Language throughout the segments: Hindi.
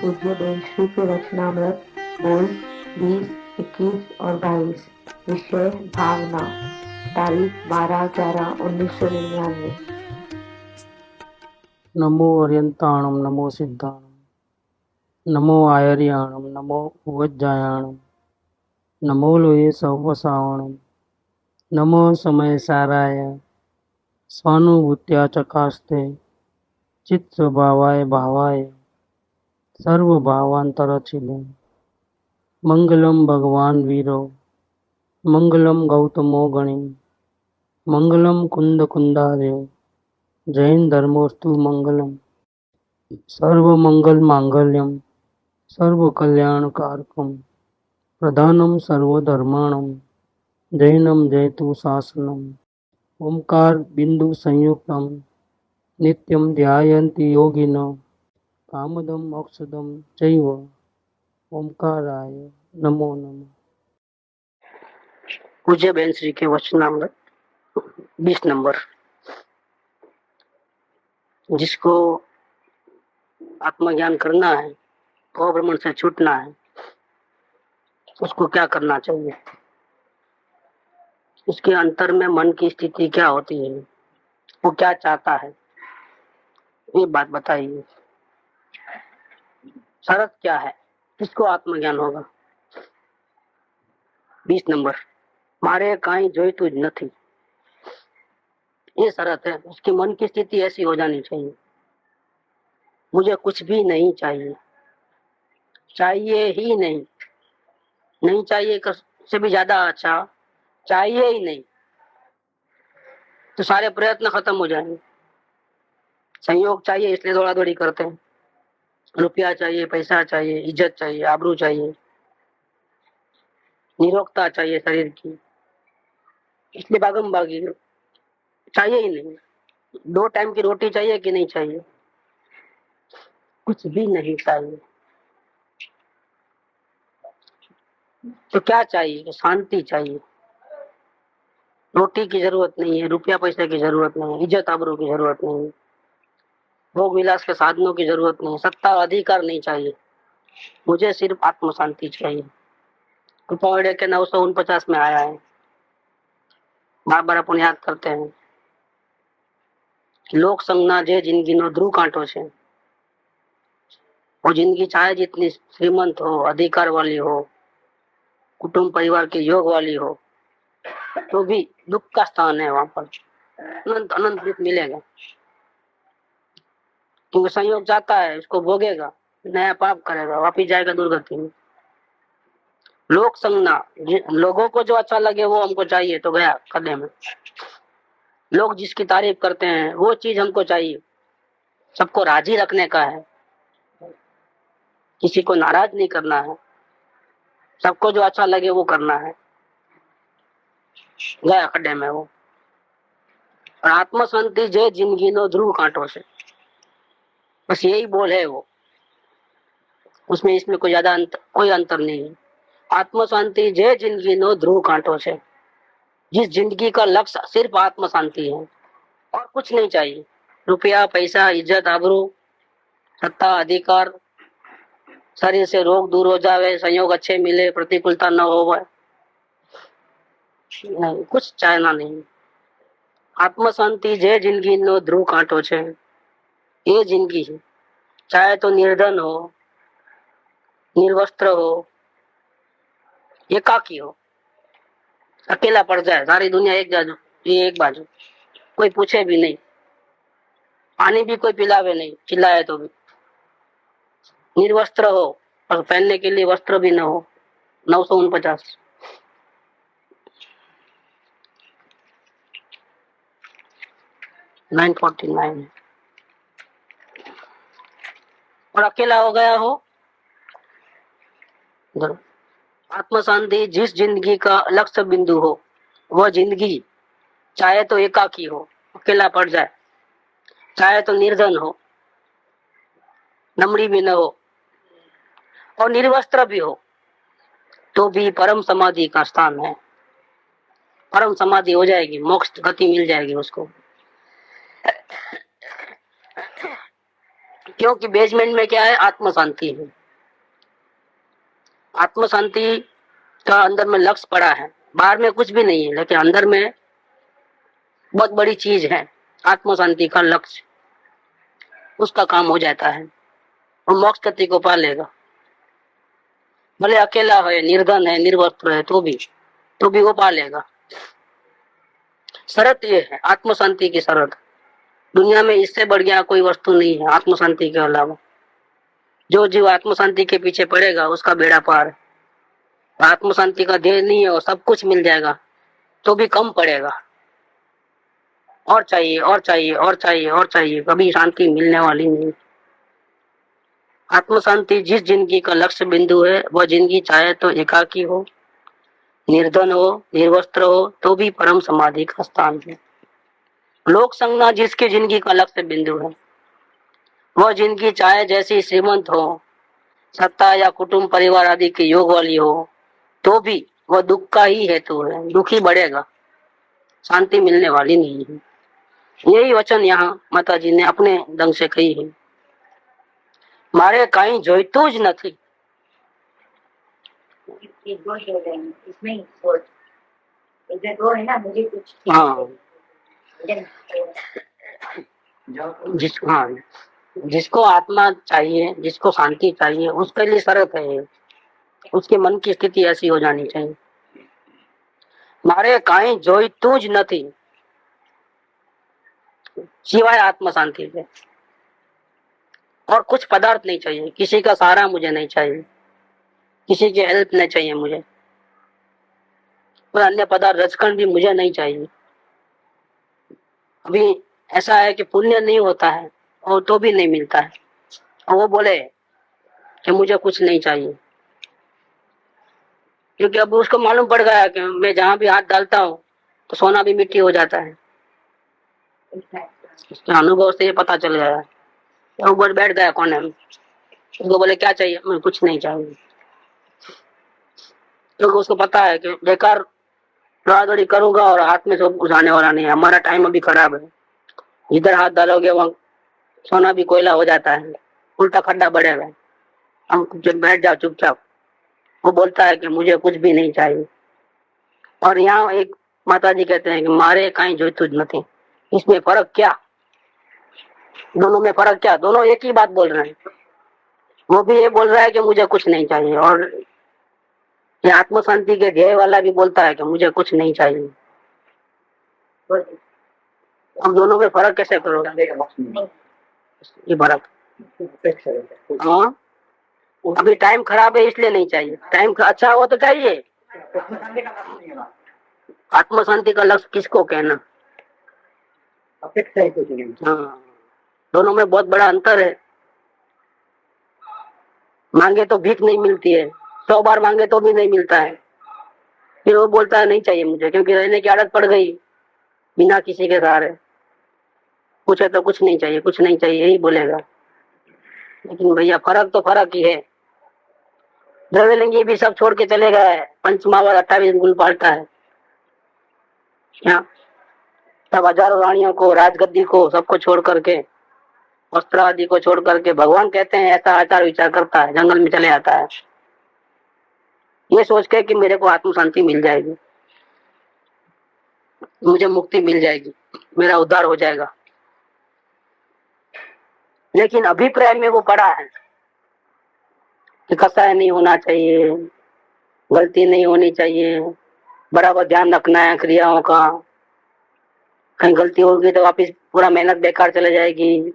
पूज्य श्री के वचनामृत बोल 20, 21 और 22। विषय भावना। तारीख 12/11/1999। नमो अर्यंताणम नमो सिद्धाणम नमो आयर्याणम नमो वज्जायाणम नमो लोये सवसावणम नमो समय साराय स्वानुभूत्या चकास्ते चित्त स्वभावाय भावाय सर्वभावांतरचिले मंगलम भगवान वीरो मंगलम गौतमो गणि मंगलम कुंद कुंदार्यो जैन धर्मोस्तु मंगलम सर्वमंगल मांगल्यम सर्वकल्याणकारकम प्रधानम सर्वधर्माणम जैनम जयतु शासनम ओंकार बिंदु संयुक्तम नित्यम ध्यायन्ति योगिनो कामदम मोक्षदम चैव ओंकाराय नमो नमः। पूज्य बहन श्री के वचनामृत 20 नंबर। जिसको आत्मज्ञान करना है, भ्रमण से छूटना है, उसको क्या करना चाहिए? उसके अंतर में मन की स्थिति क्या होती है, वो क्या चाहता है, ये बात बताइए। शरत क्या है, किसको आत्मज्ञान होगा? 20 नंबर। मारे काई जोईतुं ज नथी, ये शरत है। उसकी मन की स्थिति ऐसी हो जानी चाहिए, मुझे कुछ भी नहीं चाहिए, चाहिए ही नहीं। नहीं चाहिए से भी ज्यादा अच्छा, चाहिए ही नहीं, तो सारे प्रयत्न खत्म हो जाएंगे। संयोग चाहिए इसलिए दौड़ा दौड़ी करते हैं, रुपया चाहिए, पैसा चाहिए, इज्जत चाहिए, आबरू चाहिए, निरोगता चाहिए शरीर की, इसलिए भागम भागी। चाहिए ही नहीं। 2 टाइम की रोटी चाहिए कि नहीं चाहिए? कुछ भी नहीं चाहिए। तो क्या चाहिए? शांति चाहिए। रोटी की जरूरत नहीं है, रुपया पैसे की जरूरत नहीं है, इज्जत आबरू की जरूरत नहीं है, भोग विलास के साधनों की जरूरत नहीं, सत्ता अधिकार नहीं चाहिए। मुझे सिर्फ आत्म शांति चाहिए। कृपा के 949 में आया है। बार बार अपन याद करते हैं। लोक संज्ञा जे जिंदगी नो ध्रुव कांटो छे। वो जिंदगी चाहे जितनी श्रीमंत हो, अधिकार वाली हो, कुटुंब परिवार के योग वाली हो, तो भी दुख का स्थान है। वहां पर अनंत अनंत दुख मिलेगा, क्योंकि संयोग जाता है, उसको भोगेगा, नया पाप करेगा, वापिस जाएगा दुर्गति में। लोक संज्ञा, लोगों को जो अच्छा लगे वो हमको चाहिए, तो गया खड्डे में। लोग जिसकी तारीफ करते हैं वो चीज हमको चाहिए। सबको राजी रखने का है, किसी को नाराज नहीं करना है, सबको जो अच्छा लगे वो करना है, गया खड्डे में वो। और आत्म शांति जे जिंदगी नो ध्रुव कांटो से, बस यही बोल है वो। उसमें इसमें कोई ज्यादा कोई अंतर नहीं है। आत्म शांति जे जिंदगी नो ध्रुव कांटो से, जिस जिंदगी का लक्ष्य सिर्फ आत्म शांति है और कुछ नहीं चाहिए। रुपया पैसा इज्जत आबरू सत्ता अधिकार, शरीर से रोग दूर हो जावे, संयोग अच्छे मिले, प्रतिकूलता न हो, नहीं कुछ चाहना नहीं। आत्म शांति जे जिंदगी नो ध्रुव कांटो छे, ये जिंदगी है। चाहे तो निर्धन हो, निर्वस्त्र हो, एकाकी हो, अकेला पड़ जाए, सारी दुनिया एक बाजू, ये एक बाजू, कोई पूछे भी नहीं, पानी भी कोई पिलावे नहीं, चिल्लाए तो भी। निर्वस्त्र हो और पहनने के लिए वस्त्र भी न हो। 949। 949। और अकेला हो गया हो, आत्म शांति जिस जिंदगी का लक्ष्य बिंदु हो, वह जिंदगी चाहे तो एकाकी हो, अकेला पड़ जाए, चाहे तो निर्धन हो, नमड़ी भी न हो और निर्वस्त्र भी हो, तो भी परम समाधि का स्थान है। परम समाधि हो जाएगी, मोक्ष गति मिल जाएगी उसको। क्योंकि बेसमेंट में क्या है, आत्म शांति है। आत्म शांति का अंदर में लक्ष्य पड़ा है, बाहर में कुछ भी नहीं है, लेकिन अंदर में बहुत बड़ी चीज है आत्म शांति का लक्ष्य। उसका काम हो जाता है और मोक्ष गति को पा लेगा। भले अकेला है, निर्धन है, निर्वस्त्र है, तो भी वो पा लेगा। शर्त ये है आत्म शांति की शर्त। दुनिया में इससे बढ़ गया कोई वस्तु नहीं है आत्म शांति के अलावा। जो जीव आत्म शांति के पीछे पड़ेगा उसका बेड़ा पार है। आत्म शांति का ध्येय नहीं है और सब कुछ मिल जाएगा तो भी कम पड़ेगा। और चाहिए और चाहिए और चाहिए और चाहिए, कभी शांति मिलने वाली नहीं। आत्म शांति जिस जिंदगी का लक्ष्य बिंदु है, वह जिंदगी चाहे तो एकाकी हो, निर्धन हो, निर्वस्त्र हो, तो भी परम समाधि का स्थान है। लोक संज्ञा जिसकी जिंदगी का लक्ष्य बिंदु है, वह जिंदगी चाहे जैसी श्रीमंत हो, सत्ता या कुटुंब परिवार आदि के योग वाली हो, तो भी वह दुख का ही हेतु है। दुखी बढ़ेगा, शांति मिलने वाली नहीं है। यही वचन यहाँ माता जी ने अपने ढंग से कही है। मारे कहीं जोईतुं ज નથી। हाँ, जिसको आत्मा चाहिए, जिसको शांति चाहिए, उसके लिए शर्त है, उसके मन की स्थिति ऐसी हो जानी चाहिए। मारे कहीं जोईतुं ज નથી सिवाय आत्म शांति के। और कुछ पदार्थ नहीं चाहिए, किसी का सहारा मुझे नहीं चाहिए, किसी की हेल्प नहीं चाहिए मुझे, और अन्य पदार्थ रचकन भी मुझे नहीं चाहिए। अभी ऐसा है कि पुण्य नहीं होता है और तो भी नहीं मिलता है, और वो बोले कि मुझे कुछ नहीं चाहिए, क्योंकि अब उसको मालूम पड़ गया कि मैं जहां भी हाथ डालता हूँ तो सोना भी मिट्टी हो जाता है। उसके अनुभव से ये पता चल गया है। वो बैठ गया कोने में, उसको बोले क्या चाहिए, मैं कुछ नहीं चाहिए, क्योंकि उसको पता है कि बेकार दौड़ा-दौड़ी करूंगा और हाथ में सब कुछ आने वाला नहीं है। हमारा टाइम अभी खराब है, जिधर हाथ डालोगे वहां सोना भी कोयला हो जाता है, उल्टा खड्डा बढ़ेगा। हम जब बैठ जाओ चुपचाप। वो बोलता है कि मुझे कुछ भी नहीं चाहिए। और यहाँ एक माता जी कहते हैं कि मारे कहीं जोईतुं ज નથી। इसमें फर्क क्या, दोनों में फर्क क्या? दोनों एक ही बात बोल रहे हैं। वो भी ये बोल रहा है कि मुझे कुछ नहीं चाहिए, और ये आत्म शांति के ध्येय वाला भी बोलता है कि मुझे कुछ नहीं चाहिए। हम दोनों में फर्क कैसे करोगे? ये फर्क, हाँ, अभी टाइम खराब है इसलिए नहीं चाहिए, टाइम अच्छा हो तो चाहिए। आत्म शांति का लक्ष्य किसको कहना? हाँ, दोनों में बहुत बड़ा अंतर है। मांगे तो भीख नहीं मिलती है, 100 बार मांगे तो भी नहीं मिलता है। फिर वो बोलता है नहीं चाहिए मुझे, क्योंकि रहने की आदत पड़ गई बिना किसी के सहारे। पूछे तो कुछ नहीं चाहिए, कुछ नहीं चाहिए, यही बोलेगा। लेकिन भैया फर्क तो फर्क ही है। द्रव्यलिंगी भी सब छोड़ के चले गए, पंचमावर 28 गुल पालता है। सब हजारों रानियों को, राजगद्दी को, सबको छोड़ करके, वस्त्र आदि को छोड़ करके, भगवान कहते हैं ऐसा आचार विचार करता है, जंगल में चले आता है, ये सोच के कि मेरे को आत्म शांति मिल जाएगी, मुझे मुक्ति मिल जाएगी, मेरा उद्धार हो जाएगा। लेकिन अभिप्राय में वो पड़ा है कि कसाय नहीं होना चाहिए, गलती नहीं होनी चाहिए, बराबर ध्यान रखना है क्रियाओं का, कहीं गलती होगी तो वापिस पूरा मेहनत बेकार चले जाएगी।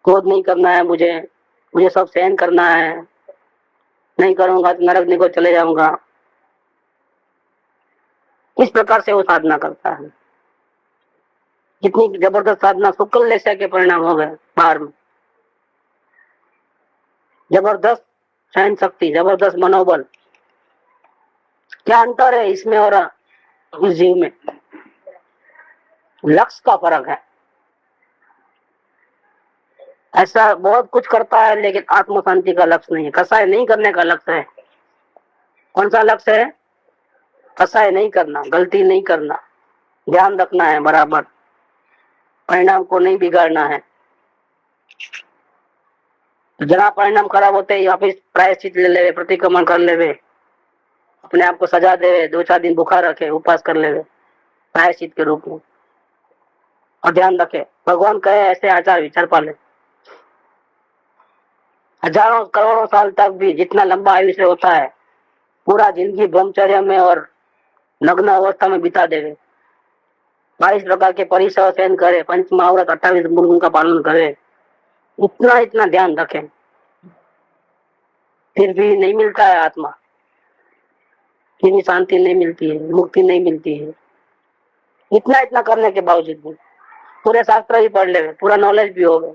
क्रोध नहीं करना है मुझे सब सहन करना है, नहीं करूंगा तो नरक निको चले जाऊंगा। इस प्रकार से वो साधना करता है। कितनी जबरदस्त साधना शुक्ल लेसा के परिणाम हो गए बाहर में। जबरदस्त सहन शक्ति, जबरदस्त मनोबल। क्या अंतर है इसमें और उस जीव में? लक्ष्य का फर्क है। ऐसा बहुत कुछ करता है लेकिन आत्म शांति का लक्ष्य नहीं है, कसाय नहीं करने का लक्ष्य है। कौन सा लक्ष्य है? कसाय नहीं करना, गलती नहीं करना, ध्यान रखना है बराबर। परिणाम को नहीं बिगाड़ना है। तो जरा परिणाम खराब होते ही वापिस प्रायश्चित ले लेवे, प्रतिक्रमण कर लेवे, अपने आप को सजा देवे, 2-4 दिन बुखार रखे, उपवास कर लेवे प्रायश्चित के रूप में। और ध्यान रखे, भगवान कहे ऐसे आचार विचार पाले। हजारों करोड़ों साल तक भी जितना लंबा आयुष्य होता है, पूरा जिंदगी ब्रह्मचर्य में और नग्न अवस्था में बिता देवे। 22 प्रकार के परिसर सहन करे, पंच महाव्रत 28 मुर्गों का पालन करे, इतना ध्यान रखें, फिर भी नहीं मिलता है आत्मा, फिर भी शांति नहीं मिलती है, मुक्ति नहीं मिलती है। इतना करने के बावजूद भी पूरे शास्त्र भी पढ़ ले, पूरा नॉलेज भी हो गए,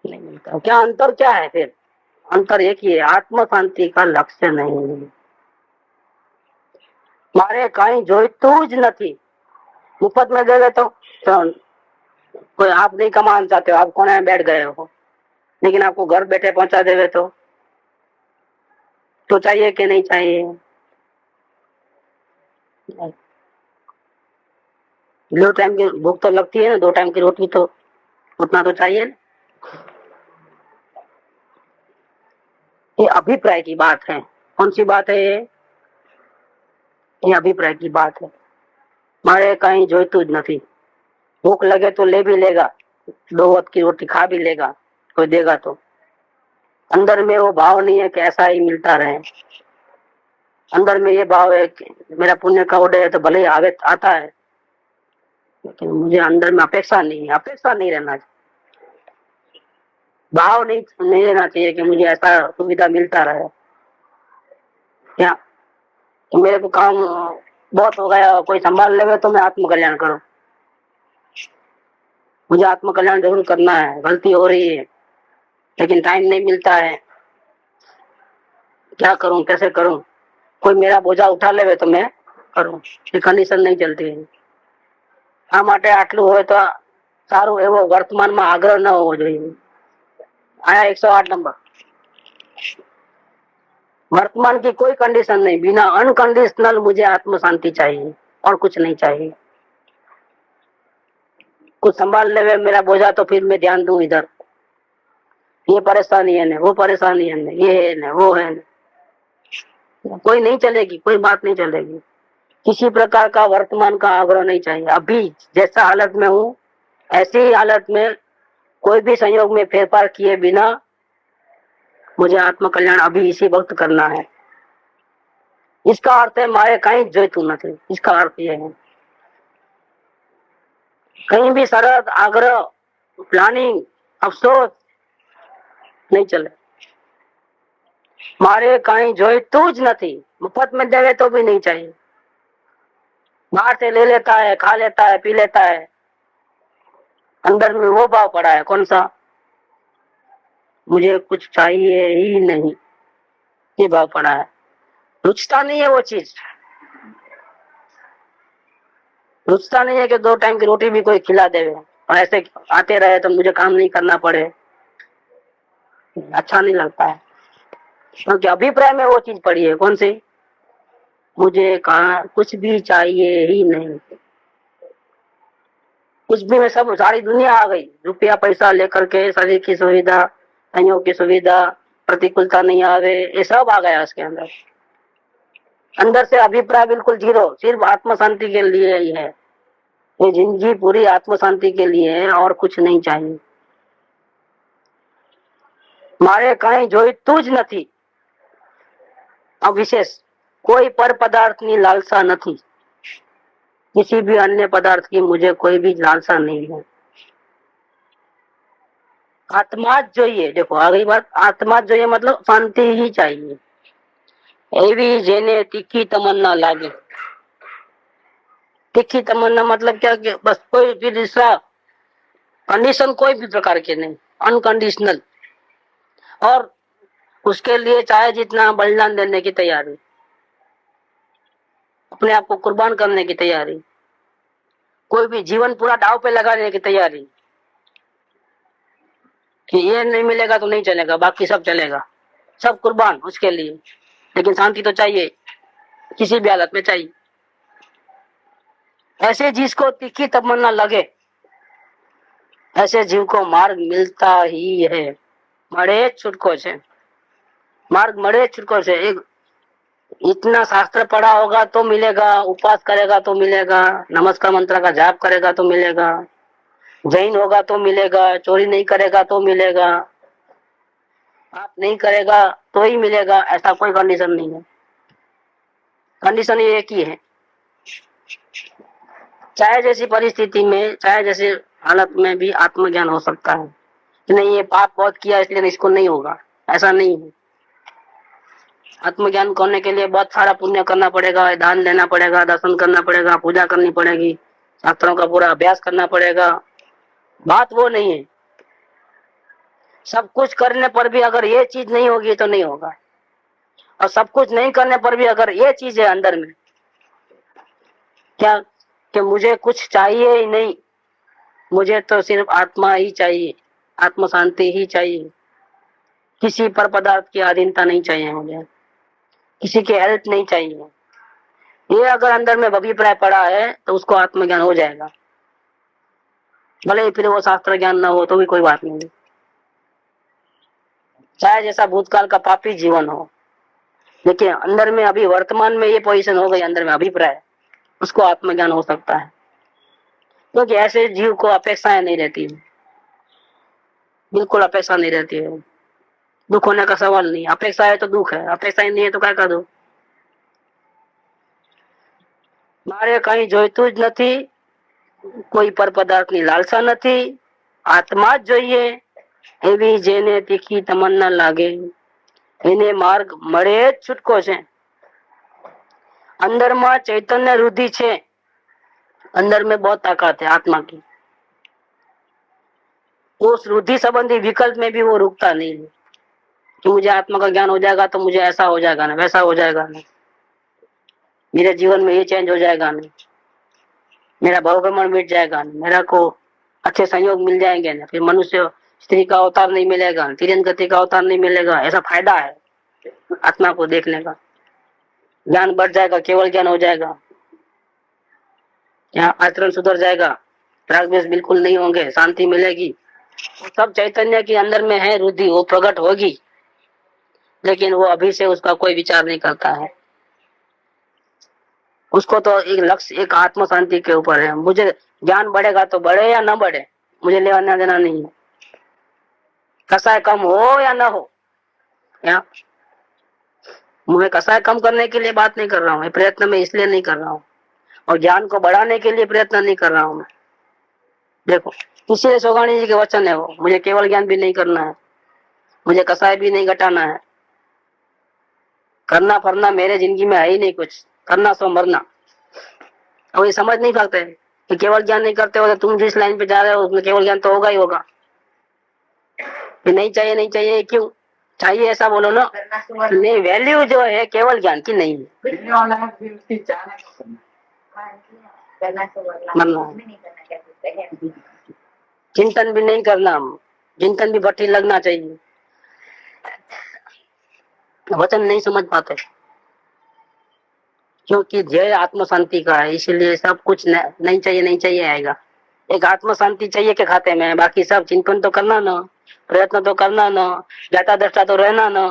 नहीं मिलता। क्या अंतर क्या है फिर? अंतर एक ही है, आत्म शांति का लक्ष्य नहीं है। मारे कहीं जोईतुं ज नहीं, मुफ्त में दे दे तो कोई आप नहीं कमाना चाहते हो, आप कोने में बैठ गए हो, लेकिन आपको घर बैठे पहुंचा देवे तो चाहिए कि नहीं चाहिए? 2 टाइम की भूख तो लगती है ना, 2 टाइम की रोटी तो उतना तो चाहिए ना। ये अभिप्राय की बात है। कौन सी बात है ये अभिप्राय की बात है। मारे कहीं जोईतुं ज नहीं, भूख लगे तो ले भी लेगा, 2 वक्त की रोटी खा भी लेगा, कोई देगा तो। अंदर में वो भाव नहीं है कि ऐसा ही मिलता रहे। अंदर में ये भाव है कि मेरा पुण्य का ऑर्डर है तो भले ही आवे आता है, लेकिन मुझे अंदर में अपेक्षा नहीं है। अपेक्षा नहीं रहना चाहिए, भाव नहीं रहना चाहिए कि मुझे ऐसा सुविधा मिलता रहे। क्या तो मेरे को काम बहुत हो गया, कोई संभाल लेवे तो मैं आत्म कल्याण करूं। मुझे आत्म कल्याण जरूर करना है, गलती हो रही है लेकिन टाइम नहीं मिलता है, क्या करूं, कैसे करूं? कोई मेरा बोझा उठा लेवे तो मैं करूं, ये कंडीशन नहीं चलती है। आ माटे आटલું હોય तो સારું એવો વર્તમાનમાં આગ્રહ ન હોવો જોઈએ। आया 108 नंबर। वर्तमान की कोई कंडीशन नहीं, बिना अनकंडीशनल मुझे आत्म शांति चाहिए और कुछ नहीं चाहिए। कुछ संभाल ले मेरा बोझा तो फिर मैं ध्यान दूं इधर, ये परेशानी है ना, वो परेशानी है ना, ये है ना, वो है ना, कोई नहीं चलेगी, कोई बात नहीं चलेगी। किसी प्रकार का वर्तमान का आग्रह नहीं चाहिए। अभी जैसा हालत में हूँ ऐसी ही हालत में कोई भी संयोग में फेरफार किए बिना मुझे आत्म कल्याण अभी इसी वक्त करना है। इसका अर्थ है मारे कहीं जोईतुं नहीं। इसका अर्थ यह है कहीं भी शरत, आग्रह, प्लानिंग, अफसोस नहीं चले। मारे कहीं जोईतुं ज नहीं, मुफ्त में देवे तो भी नहीं चाहिए। बाहर से ले लेता है, खा लेता है, पी लेता है, अंदर में वो भाव पड़ा है, कौन सा? मुझे कुछ चाहिए ही नहीं, ये भाव पड़ा है। रुचता नहीं है वो चीज, रुचता नहीं है कि 2 टाइम की रोटी भी कोई खिला देवे और ऐसे आते रहे तो मुझे काम नहीं करना पड़े, अच्छा नहीं लगता है। क्योंकि अभिप्राय में वो चीज पड़ी है, कौन सी? मुझे कहा कुछ भी चाहिए ही नहीं, कुछ भी में सब सारी दुनिया आ गई, रुपया पैसा लेकर के, शरीर की सुविधा, संयोग की सुविधा, प्रतिकूलता नहीं आवे, ये सब आ गया उसके अंदर। अंदर से अभिप्राय बिल्कुल जीरो, सिर्फ आत्म शांति के लिए ही है। ये जिंदगी पूरी आत्म शांति के लिए है और कुछ नहीं चाहिए। मारे कहीं जोईतुं ज नहीं। अब विशेष कोई पर पदार्थ की लालसा नहीं, किसी भी अन्य पदार्थ की मुझे कोई भी लालसा नहीं है। आत्मा ज જોઈએ। देखो आ गई बात, आत्मा ज જોઈએ मतलब शांति ही चाहिए। एवी जेने तीखी तमन्ना लागे। तीखी तमन्ना मतलब क्या कि बस कोई भी दूसरा कंडीशन कोई भी प्रकार के नहीं, अनकंडीशनल, और उसके लिए चाहे जितना बलिदान देने की तैयारी, अपने आप को कुर्बान करने की तैयारी, कोई भी जीवन पूरा दाव पे लगाने की तैयारी कि ये नहीं मिलेगा तो नहीं चलेगा, बाकी सब चलेगा, सब कुर्बान उसके लिए। लेकिन शांति तो चाहिए, किसी भी हालत में चाहिए। ऐसे जिसको तीखी तमन्ना लगे, ऐसे जीव को मार्ग मिलता ही है। મળે छुटको से, मार्ग મળે छुटको से। एक इतना शास्त्र पढ़ा होगा तो मिलेगा, उपवास करेगा तो मिलेगा, नमस्कार मंत्र का जाप करेगा तो मिलेगा, जैन होगा तो मिलेगा, चोरी नहीं करेगा तो मिलेगा, पाप नहीं करेगा तो ही मिलेगा, ऐसा कोई कंडीशन नहीं है। कंडीशन ये एक ही है, चाहे जैसी परिस्थिति में, चाहे जैसे हालत में भी आत्मज्ञान हो सकता है कि नहीं ये पाप बहुत किया इसलिए इसको नहीं होगा, ऐसा नहीं है। आत्मज्ञान करने के लिए बहुत सारा पुण्य करना पड़ेगा, दान देना पड़ेगा, दर्शन करना पड़ेगा, पूजा करनी पड़ेगी, शास्त्रों का पूरा अभ्यास करना पड़ेगा। बात वो नहीं है। सब कुछ करने पर भी अगर ये चीज नहीं होगी तो नहीं होगा, और सब कुछ नहीं करने पर भी अगर ये चीज है अंदर में, क्या कि मुझे कुछ चाहिए ही नहीं, मुझे तो सिर्फ आत्मा ही चाहिए, आत्म शांति ही चाहिए, किसी पर पदार्थ की अधीनता नहीं चाहिए, मुझे किसी की हेल्प नहीं चाहिए, ये अगर अंदर में अभिप्राय पड़ा है तो उसको आत्मज्ञान हो जाएगा। भले फिर वो शास्त्र ज्ञान ना हो तो भी कोई बात नहीं, चाहे जैसा भूतकाल का पापी जीवन हो, लेकिन अंदर में अभी वर्तमान में ये पोजीशन हो गई, अंदर में अभिप्राय, उसको आत्मज्ञान हो सकता है। क्योंकि ऐसे जीव को अपेक्षाएं नहीं रहती, बिल्कुल अपेक्षा नहीं रहती है। दुख होने का सवाल नहीं, अपेक्षा है तो दुख है, अपेक्षा ही नहीं है तो क्या कर दो। मारे कहीं જોઈતું જ નથી, કોઈ પર પદાર્થની લાલસા નથી, આત્મા જ જોઈએ એવી જેને તીખી તમન્ના લાગે, એને માર્ગ મળે જ છૂટકો છે। अंदर में चैतन्य रुद्धि છે, अंदर में बहुत ताकत है आत्मा की, उस रुद्धि संबंधी विकल्प में भी वो रुकता नहीं है कि मुझे आत्मा का ज्ञान हो जाएगा तो मुझे ऐसा हो जाएगा ना, वैसा हो जाएगा ना, मेरे जीवन में ये चेंज हो जाएगा ना, मेरा भवभ्रमण मिट जाएगा ना, मेरा को अच्छे संयोग मिल जाएंगे ना, फिर मनुष्य स्त्री का अवतार नहीं मिलेगा, तिरन गति का अवतार नहीं मिलेगा, ऐसा फायदा है आत्मा को देखने का। ज्ञान बढ़ जाएगा, केवल ज्ञान हो जाएगा, यहाँ आचरण सुधर जाएगा, राग द्वेष बिल्कुल नहीं होंगे, शांति मिलेगी। सब चैतन्य के अंदर में है रुद्धि, वो प्रकट होगी, लेकिन वो अभी से उसका कोई विचार नहीं करता है। उसको तो एक लक्ष्य, एक आत्म शांति के ऊपर है। मुझे ज्ञान बढ़ेगा तो बढ़े या न बढ़े, मुझे लेना देना नहीं है, कसाय कम हो या ना हो। या मैं कसाय कम करने के लिए बात नहीं कर रहा हूँ, प्रयत्न में इसलिए नहीं कर रहा हूँ, और ज्ञान को बढ़ाने के लिए प्रयत्न नहीं कर रहा हूँ मैं। देखो इसीलिए सोगाणी जी के वचन है वो, मुझे केवल ज्ञान भी नहीं करना है, मुझे कसाय भी नहीं घटाना है, करना फरना मेरे जिंदगी में है ही नहीं कुछ, करना सो मरना। और ये समझ नहीं पाते कि केवल ज्ञान नहीं करते हो तो तुम जिस लाइन पे जा रहे हो उसमें केवल ज्ञान तो होगा ही होगा। नहीं चाहिए, नहीं चाहिए क्यों चाहिए ऐसा बोलो ना, नहीं वैल्यू जो है केवल ज्ञान की नहीं है। चिंतन भी नहीं करना, चिंतन भी भट्टी लगना चाहिए, वचन नहीं समझ पाते क्योंकि जय आत्म शांति का है, इसलिए सब कुछ नहीं चाहिए, नहीं चाहिए आएगा। एक आत्म शांति चाहिए के खाते में, बाकी सब चिंतन तो करना ना, प्रयत्न तो करना ना, जाता दृष्टा तो रहना ना,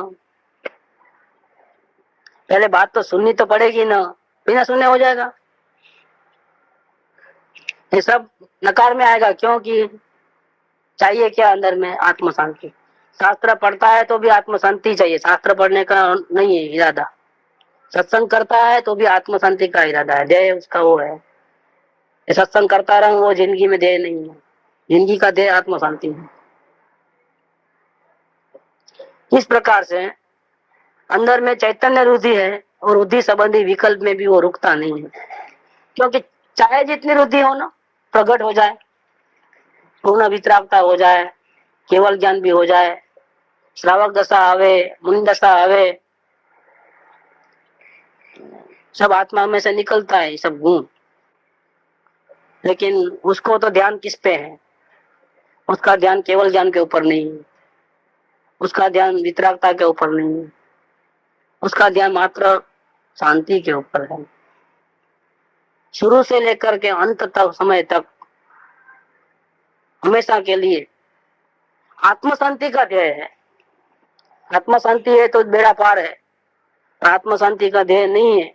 पहले बात तो सुननी तो पड़ेगी ना, बिना सुनने हो जाएगा, ये सब नकार में आएगा। क्योंकि चाहिए क्या अंदर में आत्म शांति। शास्त्र पढ़ता है तो भी आत्म शांति चाहिए, शास्त्र पढ़ने का नहीं है इरादा, सत्संग करता है तो भी आत्म शांति का इरादा है, ध्येय उसका वो है, सत्संग करता रहूं वो जिंदगी में ध्येय नहीं है, जिंदगी का ध्येय आत्म शांति है। इस प्रकार से अंदर में चैतन्य रुद्धि है, और रुद्धि संबंधी विकल्प में भी वो रुकता नहीं है, क्योंकि चाहे जितनी रुद्धि हो ना, प्रकट हो जाए, पूर्ण वितरागता हो जाए, केवल ज्ञान भी हो जाए, श्रावक दशा आवे, मुनि दशा आवे, सब आत्मा में से निकलता है सब गुण, लेकिन उसको तो ध्यान किस पे है, उसका ध्यान केवल ज्ञान के ऊपर नहीं है, उसका ध्यान वितरागता के ऊपर नहीं है, उसका ध्यान मात्र शांति के ऊपर है। शुरू से लेकर के अंत तक, समय तक, हमेशा के लिए आत्म शांति का ध्येय है। आत्म शांति है तो बेड़ा पार है, आत्म शांति का ध्येय नहीं है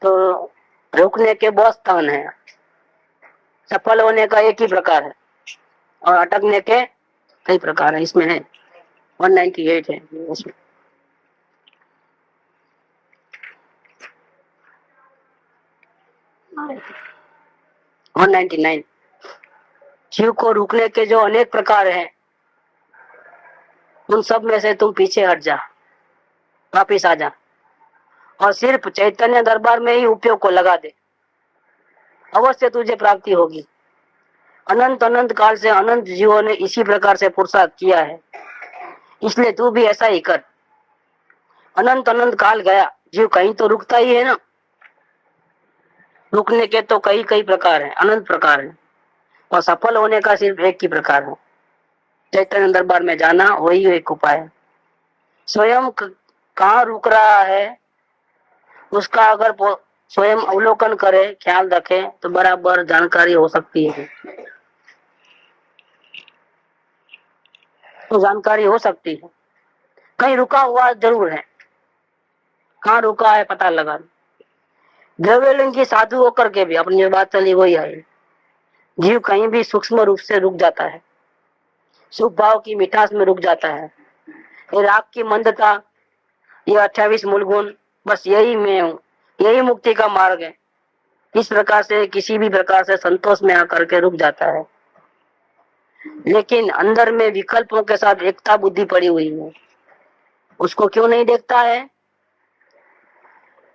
तो रुकने के बहुत स्थान है। सफल होने का एक ही प्रकार है और अटकने के कई प्रकार है। इसमें है 198 है उसमें। और 199 जीव को रुकने के जो अनेक प्रकार हैं, उन सब में से तुम पीछे हट जा, वापिस आ जा और सिर्फ चैतन्य दरबार में ही उपयोग को लगा दे, अवश्य तुझे प्राप्ति होगी। अनंत अनंत काल से अनंत जीवों ने इसी प्रकार से पुरुषार्थ किया है, इसलिए तू भी ऐसा ही कर। अनंत अनंत काल गया, जीव कहीं तो रुकता ही है ना। रुकने के तो कई कई प्रकार हैं, अनंत प्रकार हैं, और सफल होने का सिर्फ एक ही प्रकार है, चैतन्य दरबार में जाना, वही एक उपाय है। स्वयं कहाँ रुक रहा है उसका अगर स्वयं अवलोकन करे, ख्याल रखे तो बराबर जानकारी हो सकती है। तो जानकारी हो सकती है, कहीं रुका हुआ जरूर है, कहाँ रुका है पता लगा। द्रव्यलिंग की साधु होकर के भी अपनी जो बात चली वही आई, जीव कहीं भी सूक्ष्म रूप से रुक जाता है, शुभ भाव की मिठास में रुक जाता है। ये राग की मंदता, ये 28 मूल गुण, बस यही मैं हूँ, यही मुक्ति का मार्ग है। इस प्रकार से किसी भी प्रकार से संतोष में आकर के रुक जाता है। लेकिन अंदर में विकल्पों के साथ एकता बुद्धि पड़ी हुई है, उसको क्यों नहीं देखता है?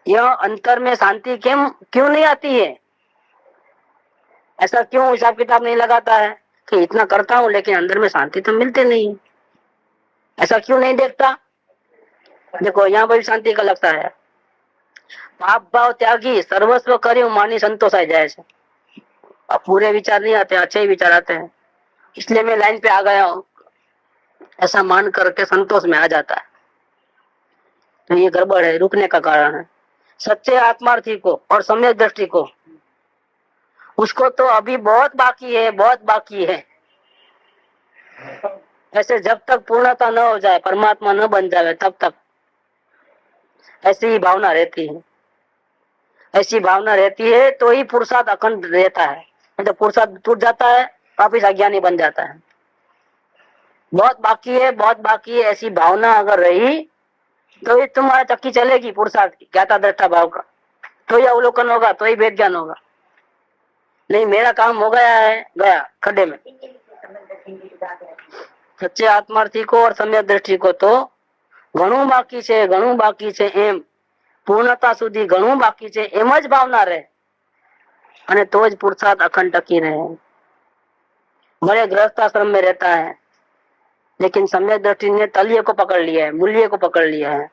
यह अंतर में शांति क्यों नहीं आती है? ऐसा क्यों हिसाब किताब नहीं लगाता है कि इतना करता हूं लेकिन अंदर में शांति तो मिलती नहीं? ऐसा क्यों नहीं देखता? देखो यहाँ पर शांति का लगता है, पाप भाव त्यागी सर्वस्व કર્યું मानी संतोषाई जाए। अब पूरे विचार नहीं आते, अच्छे ही विचार आते हैं, इसलिए मैं लाइन पे आ गया हूँ, ऐसा मान करके संतोष में आ जाता है। तो ये गड़बड़ है, रुकने का कारण है। सच्चे आत्मार्थी को और सम्यक दृष्टि को, उसको तो अभी बहुत बाकी है, बहुत बाकी है। ऐसे जब तक पूर्णता न हो जाए, परमात्मा न बन जाए, तब तक ऐसी ही भावना रहती है। ऐसी भावना रहती है तो ही पुरुषार्थ अखंड रहता है, नहीं तो पुरुषार्थ टूट जाता है, वापिस अज्ञानी बन जाता है। बहुत बाकी है, बहुत बाकी है, ऐसी भावना अगर रही तो ये तुम्हारा चक्की चलेगी पुरुषार्थ की, ज्ञाता दृष्टा भाव का, तो ही अवलोकन होगा, तो ही वेद ज्ञान होगा। नहीं मेरा काम हो गया है, गया खड्डे में। सच्चे आत्मार्थी को और सम्यक दृष्टि को तो घणું બાકી છે, ઘણું બાકી છે એમ પૂર્ણતા સુધી ઘણું બાકી છે એમ જ ભાવના રહે, અને તો જ પુરુષાર્થ અખંડ ટકી रहे। बड़े गृहस्थाश्रम में रहता है लेकिन सम्यक दृष्टि ने तलिए को पकड़ लिया है, मूल्य को पकड़ लिया है,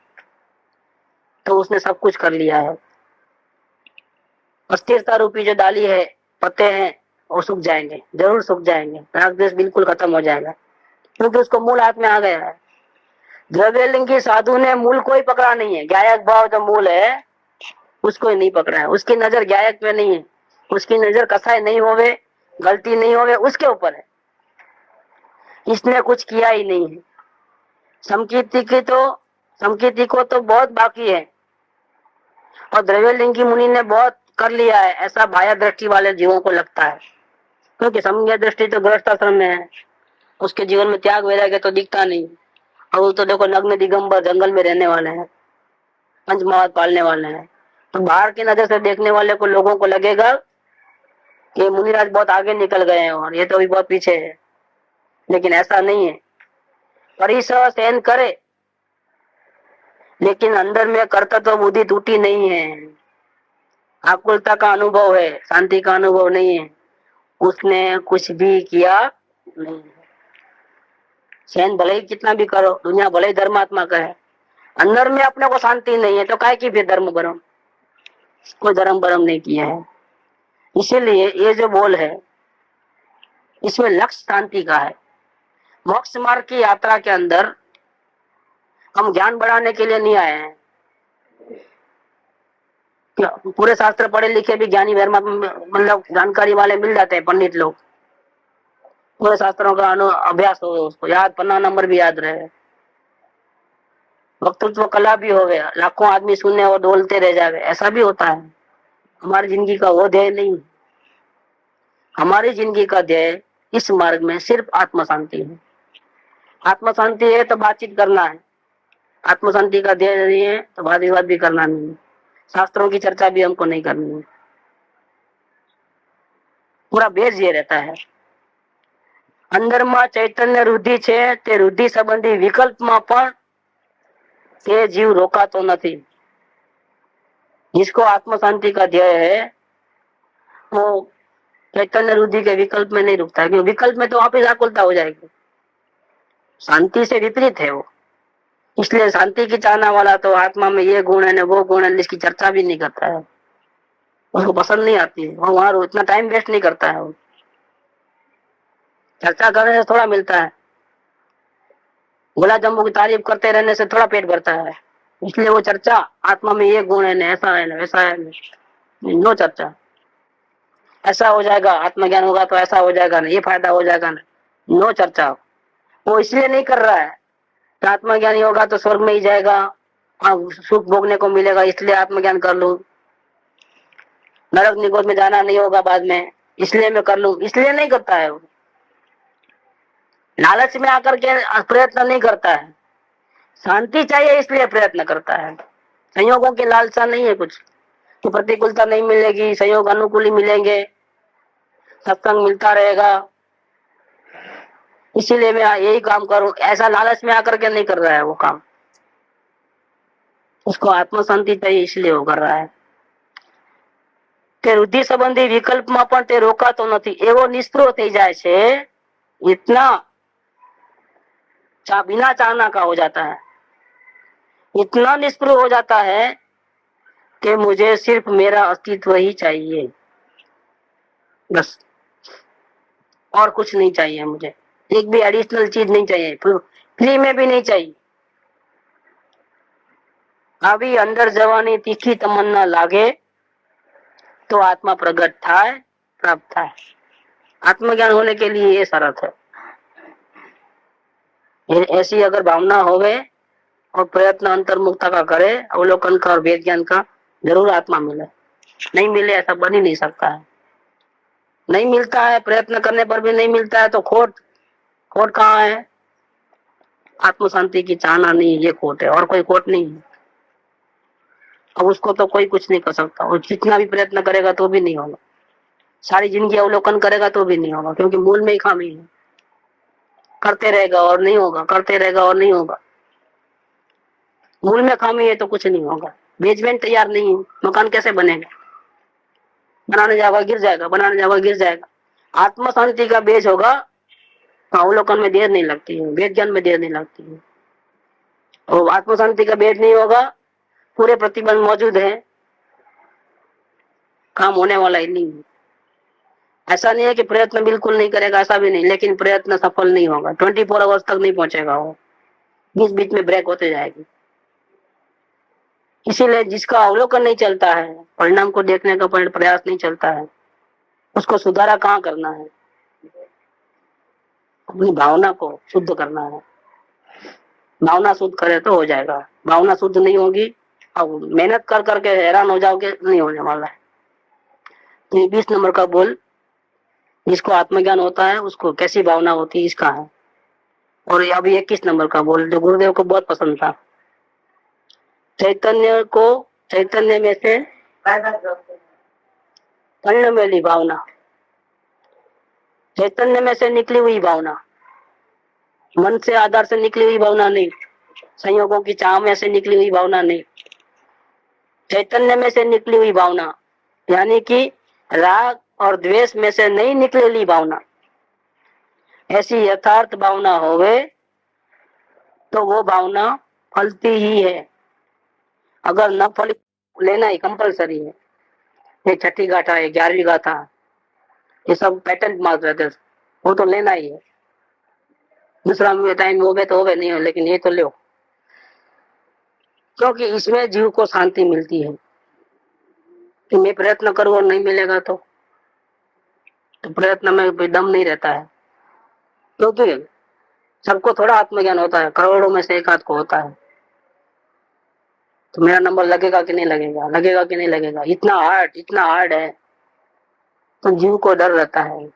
तो उसने सब कुछ कर लिया है। अस्थिरता रूपी जो डाली है, पत्ते हैं, वो सूख जाएंगे, जरूर सूख जाएंगे, राग द्वेष बिल्कुल खत्म हो जाएगा, क्योंकि उसको मूल हाथ में आ गया है। द्रव्यलिंगी साधु ने मूल को ही पकड़ा नहीं है, गायक भाव जो मूल है उसको ही नहीं पकड़ा है। उसकी नजर गायक पे नहीं है, उसकी नजर कसाई नहीं होवे, गलती नहीं होवे, उसके ऊपर है। इसने कुछ किया ही नहीं है। समकीर्ति को तो बहुत बाकी है, और द्रव्यलिंगी मुनि ने बहुत कर लिया है, ऐसा बाह्य दृष्टि वाले जीवों को लगता है, क्योंकि सम्यक दृष्टि तो गृहस्थाश्रम में है, उसके जीवन में त्याग वैराग्य तो दिखता नहीं। और वो तो देखो नग्न दिगंबर जंगल में रहने वाले हैं, पंचमहावत पालने वाले हैं, तो बाहर की नजर से देखने वाले को, लोगों को लगेगा कि मुनिराज बहुत आगे निकल गए हैं और ये तो अभी बहुत पीछे है, लेकिन ऐसा नहीं है। परिसह सहन करे, लेकिन अंदर में कर्तव्य बुद्धि टूटी नहीं है, आकुलता का अनुभव है, शांति का अनुभव नहीं है, उसने कुछ भी किया नहीं है। सहन भले ही कितना भी करो, दुनिया भले ही धर्मात्मा कहे, अंदर में अपने को शांति नहीं है, तो काहे की फिर धर्म भरम? कोई धर्म भरम नहीं किया है। इसीलिए ये जो बोल है, इसमें लक्ष्य शांति का है। मोक्ष मार्ग की यात्रा के अंदर हम ज्ञान बढ़ाने के लिए नहीं आए हैं पूरे शास्त्र पढ़े लिखे भी ज्ञानी वर्मा मतलब जानकारी वाले मिल जाते हैं, पंडित लोग। पूरे शास्त्रों का अभ्यास हो, उसको याद, पन्ना नंबर भी याद रहे, वक्तृत्व कला भी हो गया, लाखों आदमी सुनने और डोलते रह जावे, ऐसा भी होता है। हमारी जिंदगी का वो ध्येय नहीं। हमारी जिंदगी का ध्येय इस मार्ग में सिर्फ आत्म शांति है। आत्म शांति है तो बातचीत करना है, आत्म शांति का ध्येय नहीं है तो वाद विवाद भी करना नहीं है, शास्त्रों की चर्चा भी हमको नहीं करनी है। पूरा बेज ये रहता है। અંદરમાં ચૈતન્ય રુધિ છે, તે રુધિ સંબંધી વિકલ્પમાં પણ તે જીવ રોકાતો નથી। जिसको आत्म शांति का ध्येय है वो चैतन्य रुद्धि के विकल्प में नहीं रुकता है, क्योंकि विकल्प में तो वापिस आकुलता हो जाएगी। शांति से विपरीत है वो। इसलिए शांति की चाहना वाला तो आत्मा में ये गुण है वो गुण है, इसकी चर्चा भी नहीं करता है, उसको पसंद नहीं आती है, वो वहां इतना टाइम वेस्ट नहीं करता है। वो चर्चा करने से थोड़ा मिलता है, गुलाब जामुन की तारीफ करते रहने से थोड़ा पेट भरता है। इसलिए वो चर्चा आत्मा में ये गुण है न, ऐसा है न, वैसा है न, नो चर्चा। ऐसा हो जाएगा, आत्मज्ञान होगा तो ऐसा हो जाएगा न, ये फायदा हो जाएगा न, नो चर्चा। वो इसलिए नहीं कर रहा है कि आत्मज्ञानी होगा तो स्वर्ग में ही जाएगा और सुख भोगने को मिलेगा, इसलिए आत्मज्ञान कर लूं, नरक निगोद में जाना नहीं होगा बाद में, इसलिए मैं कर लूं, इसलिए नहीं करता है वो। लालच में आकर के प्रयत्न नहीं करता है, शांति चाहिए इसलिए प्रयत्न करता है। संयोगों की लालसा नहीं है कुछ कि प्रतिकूलता नहीं मिलेगी, संयोग अनुकूल ही मिलेंगे, सत्संग मिलता रहेगा, इसीलिए मैं यही काम करूं, ऐसा लालच में आकर के नहीं कर रहा है वो काम। उसको आत्म शांति चाहिए इसलिए वो कर रहा है। તે રુધિ સંબંધી વિકલ્પમાં પણ તે રોકાતો નથી, એવો નિષ્પૃહ થઈ જાય છે, इतना बिना चाहना का हो जाता है, इतना निष्पृह हो जाता है कि मुझे सिर्फ मेरा अस्तित्व ही चाहिए, बस और कुछ नहीं चाहिए मुझे, एक भी एडिशनल चीज नहीं चाहिए, फ्री में भी नहीं चाहिए। अभी अंदर जवानी तीखी तमन्ना लागे तो आत्मा प्रगट थाय, प्राप्त थाय। आत्मज्ञान होने के लिए ये शर्त है। ऐसी अगर भावना होवे और प्रयत्न अंतर्मुखता का करे, अवलोकन का और वेद ज्ञान का, जरूर आत्मा मिले। नहीं मिले ऐसा बन ही नहीं सकता है। नहीं मिलता है, प्रयत्न करने पर भी नहीं मिलता है तो खोट कहाँ है? आत्म शांति की चाहना नहीं, ये खोट है, और कोई खोट नहीं है। अब उसको तो कोई कुछ नहीं कर सकता, और जितना भी प्रयत्न करेगा तो भी नहीं होगा, सारी जिंदगी अवलोकन करेगा तो भी नहीं होगा, क्योंकि मूल में ही खामी है। करते रहेगा और नहीं होगा, करते रहेगा और नहीं होगा, मूल में खामी है तो कुछ नहीं होगा। बेसमेंट तैयार नहीं है, मकान कैसे बनेगा? बनाने जाएगा गिर जाएगा, बनाने जाएगा गिर जाएगा। आत्म शांति का बेज होगा तो अवलोकन में देर नहीं लगती है, वेद ज्ञान में देर नहीं लगती है। और आत्म शांति का बेज नहीं होगा, पूरे प्रतिबंध मौजूद है, काम होने वाला ही नहीं है। ऐसा नहीं है कि प्रयत्न बिल्कुल नहीं करेगा, ऐसा भी नहीं, लेकिन प्रयत्न सफल नहीं होगा, 24 आवर्स तक नहीं पहुंचेगा वो, बीच बीच में ब्रेक होते जाएगी। इसीलिए जिसका अवलोकन नहीं चलता है, परिणाम को देखने का प्रयास नहीं चलता है, उसको सुधारा कहाँ करना है? अपनी भावना को शुद्ध करना है। भावना शुद्ध करे तो हो जाएगा, भावना शुद्ध नहीं होगी, अब मेहनत कर करके हैरान हो जाओगे, नहीं होने वाला है। तो ये 20 नंबर का बोल, जिसको आत्मज्ञान होता है उसको कैसी भावना होती है इसका है। और अभी 21 नंबर का बोल जो गुरुदेव को बहुत पसंद था, चैतन्य में से कर्ण मेली भावना, चैतन्य में से निकली हुई भावना, मन से आधार से निकली हुई भावना नहीं, संयोगों की चाह में से निकली हुई भावना नहीं, चैतन्य में से निकली हुई भावना, यानी कि राग और द्वेष में से नहीं निकलेली भावना। ऐसी यथार्थ भावना होवे तो वो भावना फलती ही है। अगर न फली लेना ही कंपलसरी है। ये 6ठी गाथा है, 11वीं गाथा, ये सब पैटर्न मार्क रहते, वो तो लेना ही है। दूसरा टाइम होवे तो होवे, नहीं हो, लेकिन ये तो लो, क्योंकि इसमें जीव को शांति मिलती है। कि मैं प्रयत्न करूं और नहीं मिलेगा तो प्रयत्न में कोई दम नहीं रहता है। क्योंकि सबको थोड़ा आत्मज्ञान होता है, करोड़ों में से एक आध को होता है। तो मेरा नंबर लगेगा कि नहीं लगेगा, लगेगा कि नहीं लगेगा, इतना हार्ड है। तो जीव को डर रहता है,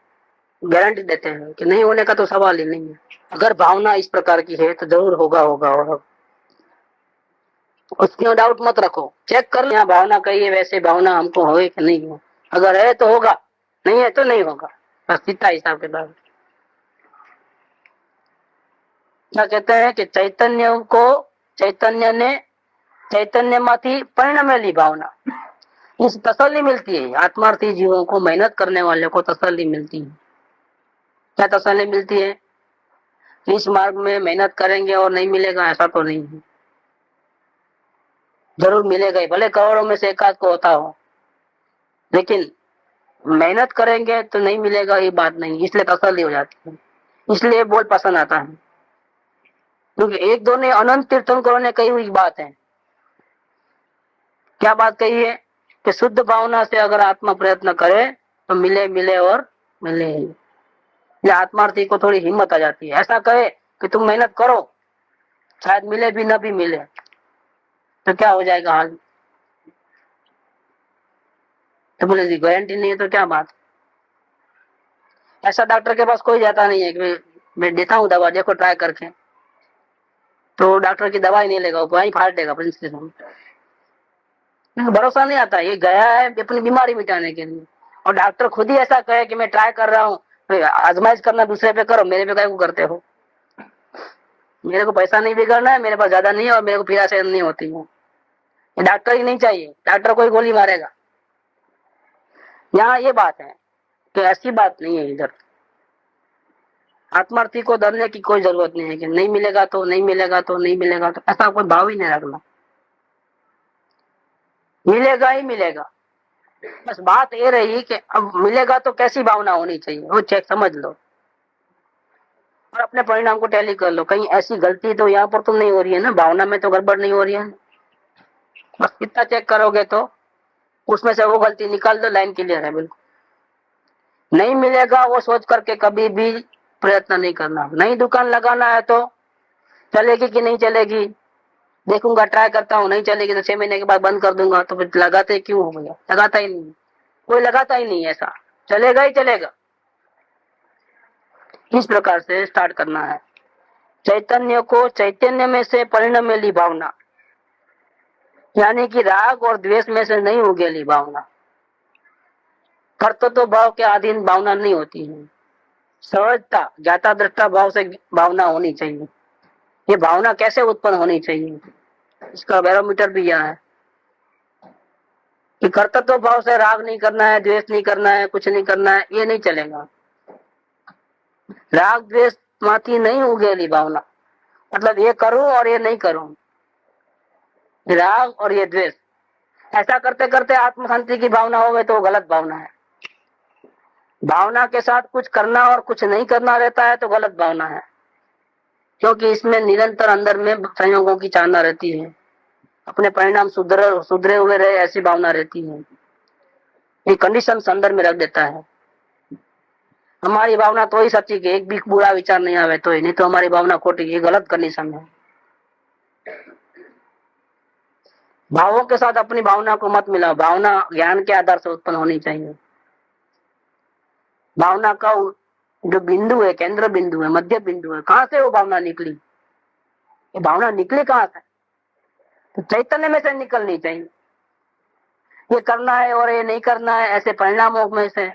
गारंटी देते हैं कि नहीं होने का तो सवाल ही नहीं है। अगर भावना इस प्रकार की है तो जरूर होगा होगा। और उसमें डाउट मत रखो, चेक कर लो भावना कही है वैसे भावना हमको हो कि नहीं हो। अगर है तो होगा, नहीं है तो नहीं होगा। बस इतना हिसाब के बाद क्या कहते हैं कि चैतन्य माथी परिणमेली भावना, इस तसल्ली मिलती है आत्मार्थी जीवों को, मेहनत करने वाले को तसल्ली मिलती है। क्या तसल्ली मिलती है? इस मार्ग में मेहनत करेंगे और नहीं मिलेगा ऐसा तो नहीं है, जरूर मिलेगा ही, भले करोड़ों में से एक आध को होता हो, लेकिन मेहनत करेंगे तो नहीं मिलेगा ये बात नहीं, इसलिए तसल्ली हो जाती है। इसलिए बोल पसंद आता है, क्योंकि एक दो ने अनंत तीर्थंकरों ने कही हुई बात है। क्या बात कही है कि शुद्ध भावना से अगर आत्मा प्रयत्न करे तो मिले मिले और मिले। ये आत्मार्थी को थोड़ी हिम्मत आ जाती है। ऐसा कहे कि तुम मेहनत करो, शायद मिले भी न भी मिले तो क्या हो जाएगा हाल। तो बोले जी गारंटी नहीं है तो क्या बात। ऐसा डॉक्टर के पास कोई जाता नहीं है कि मैं देता हूँ दवा, देखो ट्राई करके, तो डॉक्टर की दवाई नहीं लेगा, वहीं फाड़ देगा प्रिंसिपल। भरोसा नहीं आता, ये गया है अपनी बीमारी मिटाने के लिए, और डॉक्टर खुद ही ऐसा कहे कि मैं ट्राई कर रहा हूँ, आजमाइश करना दूसरे पे करो, मेरे पे क्या को करते हो। मेरे को पैसा नहीं बिगड़ना है, मेरे पास ज्यादा नहीं है और मेरे को पीड़ा सहन नहीं होती है, डॉक्टर ही नहीं चाहिए, डॉक्टर कोई गोली मारेगा। यहाँ ये बात है कि ऐसी बात नहीं है इधर। आत्मार्थी को डरने की कोई जरूरत नहीं है कि नहीं मिलेगा तो नहीं मिलेगा तो नहीं मिलेगा, तो ऐसा कोई भाव ही नहीं रखना, मिलेगा ही मिलेगा। बस बात ये रही कि अब मिलेगा तो कैसी भावना होनी चाहिए वो चेक समझ लो और अपने परिणाम को टैली कर लो। कहीं ऐसी गलती तो यहाँ पर तो नहीं हो रही है ना, भावना में तो गड़बड़ नहीं हो रही है। बस इतना चेक करोगे तो उसमें से वो गलती निकाल दो, लाइन क्लियर है बिल्कुल। नहीं मिलेगा वो सोच करके कभी भी प्रयत्न नहीं करना। नई दुकान लगाना है तो चलेगी कि नहीं चलेगी देखूंगा, ट्राई करता हूँ, नहीं चलेगी तो 6 महीने के बाद बंद कर दूंगा। तो फिर लगाते क्यों हो भैया, लगाता ही नहीं, कोई लगाता ही नहीं, ऐसा चलेगा ही चलेगा। इस प्रकार से स्टार्ट करना है। चैतन्य को चैतन्य में से परिणमेली भावना, यानी कि राग और द्वेष में से नहीं उगेली भावना। कर्तृत्व भाव के अधीन भावना नहीं होती है। सहजता ज्ञाता दृष्टा भाव से भावना होनी चाहिए। ये भावना कैसे उत्पन्न होनी चाहिए, इसका बैरोमीटर भी यह है कि कर्तृत्व भाव से राग नहीं करना है, द्वेष नहीं करना है, कुछ नहीं करना है, ये नहीं चलेगा। राग द्वेष माथी नहीं उगेली भावना, मतलब ये करूं और ये नहीं करूं, राग और ये द्वेष, ऐसा करते करते आत्म शांति की भावना हो गई तो गलत भावना है। भावना के साथ कुछ करना और कुछ नहीं करना रहता है तो गलत भावना है, क्योंकि इसमें निरंतर अंदर में संयोगों की चाहना रहती है, अपने परिणाम सुधरे हुए रहे ऐसी भावना रहती है। ये कंडीशन अंदर में रख देता है। हमारी भावना तो ही सच्ची कि एक भी बुरा विचार नहीं आवे तो ही, नहीं तो हमारी भावना खोटी, ये गलत कंडीशन है। भावों के साथ अपनी भावना को मत मिलाओ। भावना ज्ञान के आधार से उत्पन्न होनी चाहिए। भावना का जो बिंदु है, केंद्र बिंदु है, मध्य बिंदु है, कहां से वो भावना निकली, ये भावना निकली कहां से, तो चैतन्य में से निकलनी चाहिए। ये करना है और ये नहीं करना है, ऐसे परिणामों में से,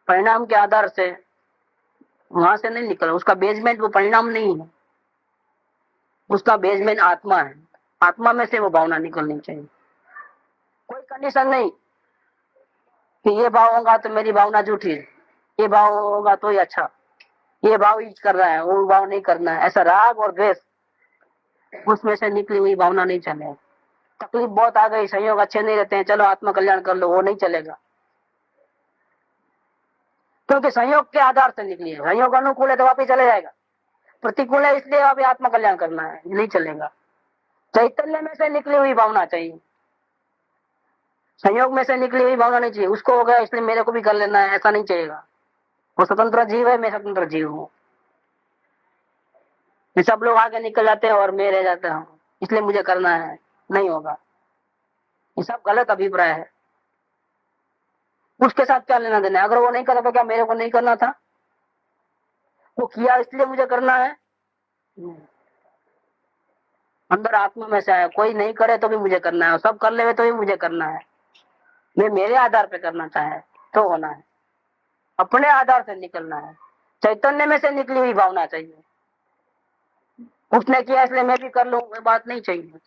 परिणाम के आधार से वहां से नहीं निकल। उसका बेसमेंट वो परिणाम नहीं है, उसका बेसमेंट आत्मा है। आत्मा में से वो भावना निकलनी चाहिए। कोई कंडीशन नहीं कि ये भाव होगा तो मेरी भावना झूठी है, ये भाव होगा तो ही अच्छा, ये भाव यूज कर रहा है, वो भाव नहीं करना है, ऐसा राग और द्वेष उसमें से निकली हुई भावना नहीं चलेगा। तकलीफ बहुत आ गई, संयोग अच्छे नहीं रहते हैं, चलो आत्म कल्याण कर लो, वो नहीं चलेगा, क्योंकि संयोग के आधार से निकली है। संयोग अनुकूल है तो वापिस चले जाएगा, प्रतिकूल है इसलिए अभी आत्म कल्याण करना है, नहीं चलेगा। चैतन्य में से निकली हुई भावना चाहिए। संयोग में से निकली हुई भावना नहीं चाहिए। उसको हो गया इसलिए मेरे को भी कर लेना है, ऐसा नहीं चाहिएगा। वो स्वतंत्र जीव है, मैं स्वतंत्र जीव हूँ। सब लोग आगे निकल जाते हैं और मैं रह जाता हूँ, इसलिए मुझे करना है, नहीं होगा। ये सब गलत अभिप्राय है। उसके साथ क्या लेना देना है? अगर वो नहीं करता तो क्या मेरे को नहीं करना था? वो किया इसलिए मुझे करना है। अंदर आत्मा में से आया, कोई नहीं करे तो भी मुझे करना है, और सब कर ले तो भी मुझे करना है। मैं मेरे आधार पे करना चाहे तो होना है, अपने आधार से निकलना है। चैतन्य में से निकली हुई भावना चाहिए। उसने किया इसलिए मैं भी कर लूं, ये बात नहीं चाहिए।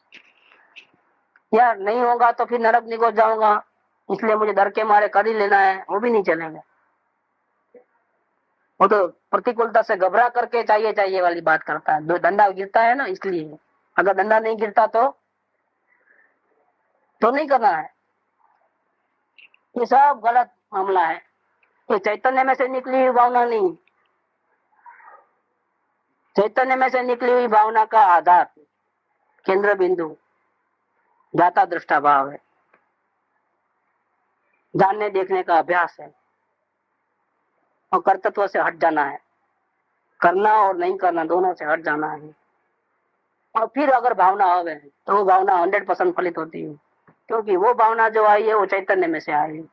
यार नहीं होगा तो फिर नरक निकल जाऊंगा, इसलिए मुझे डर के मारे कर ही लेना है, वो भी नहीं चलेगा। वो तो प्रतिकूलता से घबरा करके चाहिए चाहिए वाली बात करता है। डंडा गिरता है ना, इसलिए। अगर डंडा नहीं गिरता तो नहीं करना है। ये सब गलत मामला है। ये चैतन्य में से निकली हुई भावना नहीं, चैतन्य में से निकली हुई भावना का आधार, केंद्र बिंदु जाता दृष्टा भाव है, जानने देखने का अभ्यास है, और कर्तृत्व से हट जाना है। करना और नहीं करना दोनों से हट जाना है। और फिर अगर भावना आवे तो वो भावना 100% फलित होती है, क्योंकि वो भावना जो आई है वो चैतन्य में से आई है।